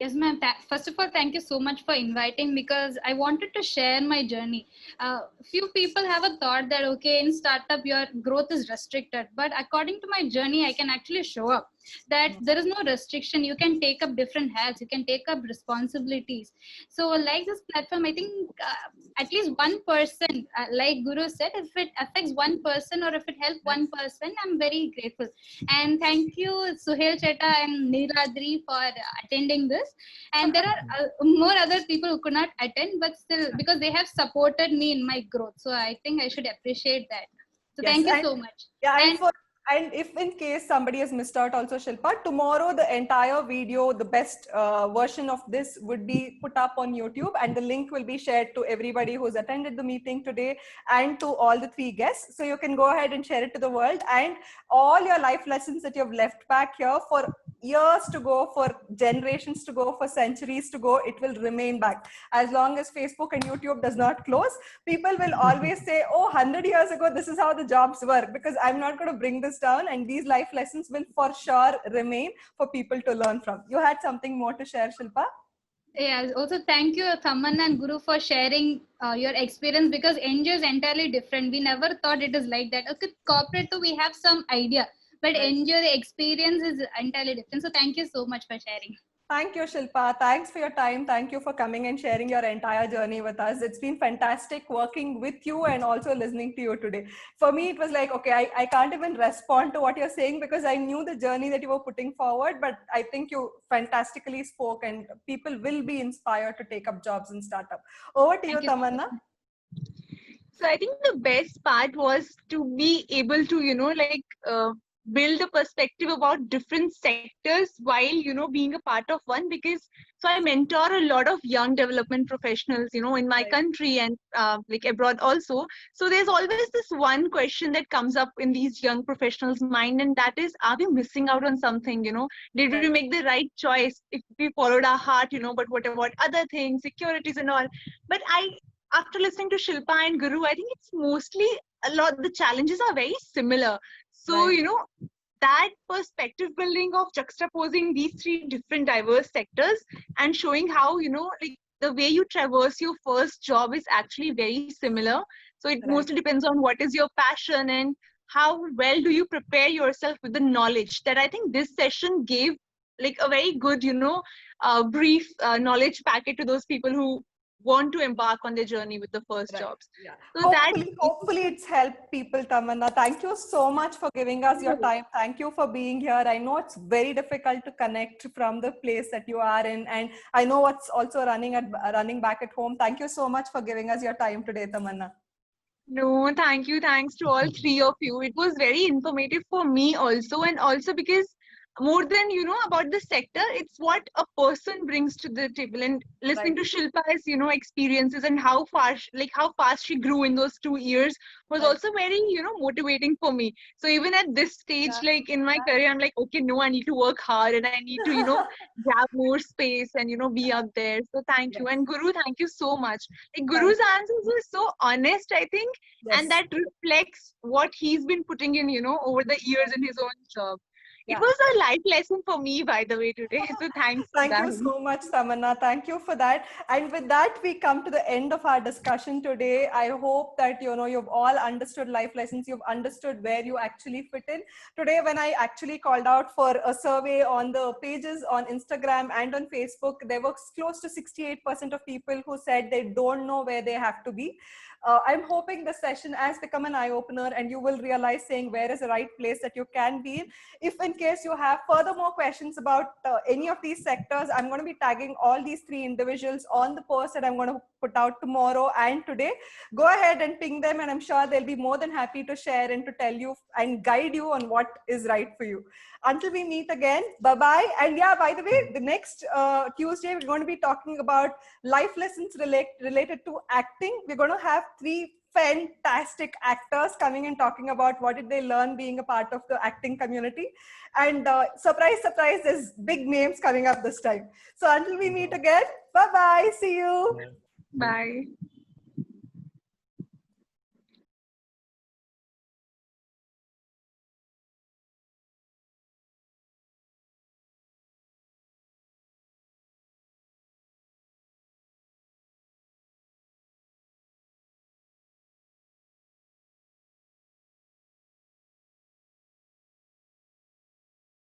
Yes, ma'am. First of all, thank you so much for inviting, because I wanted to share my journey. Few people have a thought that, okay, in startup, your growth is restricted. But according to my journey, I can actually show up. that there is no restriction. You can take up different hats, you can take up responsibilities. So like this platform, I think at least one person, like Guru said, if it affects one person or if it helps one person, I'm very grateful. And thank you Suhail Chetta and Neeladri for attending this. And there are more other people who could not attend, but still, because they have supported me in my growth, so I think I should appreciate that. So Yes, thank you and- so much. Yeah, And and if in case somebody has missed out also, Shilpa, tomorrow the entire video, the best version of this would be put up on YouTube, and the link will be shared to everybody who's attended the meeting today and to all the 3 guests. So you can go ahead and share it to the world, and all your life lessons that you've left back here for years to go, for generations to go, for centuries to go, it will remain back. As long as Facebook and YouTube does not close, people will always say, oh, 100 years ago, this is how the jobs work, because I'm not going to bring this down, and these life lessons will for sure remain for people to learn from. You had something more to share, Shilpa? yeah, also thank you Tamanna and Guru for sharing your experience, because NGO is entirely different. We never thought it is like that. Okay, corporate too, we have some idea, but Right. NGO, the experience is entirely different. So thank you so much for sharing. Thank you, Shilpa. Thanks for your time. Thank you for coming and sharing your entire journey with us. It's been fantastic working with you and also listening to you today. For me, it was like, okay, I can't even respond to what you're saying because I knew the journey that you were putting forward, but I think you fantastically spoke and people will be inspired to take up jobs in startup. Over to you, Thank you so Tamanna. So I think the best part was to be able to, build a perspective about different sectors while, being a part of one, because so I mentor a lot of young development professionals, in my Right. country and like abroad also. So there's always this one question that comes up in these young professionals' mind, and that is, are we missing out on something? Did we make the right choice if we followed our heart, but what about other things, securities and all? But after listening to Shilpa and Guru, I think it's mostly the challenges are very similar. So, Right. that perspective building of juxtaposing these 3 different diverse sectors and showing how, like the way you traverse your first job is actually very similar. So it Right. mostly depends on what is your passion and how well do you prepare yourself with the knowledge that I think this session gave, like a very good, brief knowledge packet to those people who want to embark on their journey with the first Right. jobs. Yeah. So Hopefully it's helped people, Tamanna. Thank you so much for giving us your time. Thank you for being here. I know it's very difficult to connect from the place that you are in, and I know what's also running back at home. Thank you so much for giving us your time today, Tamanna. No, thank you. Thanks to all 3 of you. It was very informative for me also, and also because more than about the sector, it's what a person brings to the table. And listening to Shilpa's experiences and how fast she grew in those 2 years was Right. also very motivating for me. So even at this stage, Yeah. like in my career, I'm like, okay, no, I need to work hard and I need to grab more space and be up there. So thank you. Yes. And Guru, thank you so much. Like Thank Guru's answers were so honest, I think, Yes. and that reflects what he's been putting in over the years in his own job. Yeah. It was a life lesson for me, by the way, today. So thanks for Thank that. you so much, Tamanna. Thank you for that. And with that, we come to the end of our discussion today. I hope that you've all understood life lessons. You've understood where you actually fit in. Today, when I actually called out for a survey on the pages on Instagram and on Facebook, there was close to 68% of people who said they don't know where they have to be. I'm hoping the session has become an eye-opener and you will realize saying where is the right place that you can be in. If in case you have further more questions about any of these sectors, I'm going to be tagging all these 3 individuals on the post that I'm going to put out tomorrow and today. Go ahead and ping them and I'm sure they'll be more than happy to share and to tell you and guide you on what is right for you. Until we meet again, bye-bye. And yeah, by the way, the next Tuesday, we're going to be talking about life lessons related to acting. We're going to have 3 fantastic actors coming and talking about what did they learn being a part of the acting community. And surprise, surprise, there's big names coming up this time. So until we meet again, bye-bye. See you. Bye.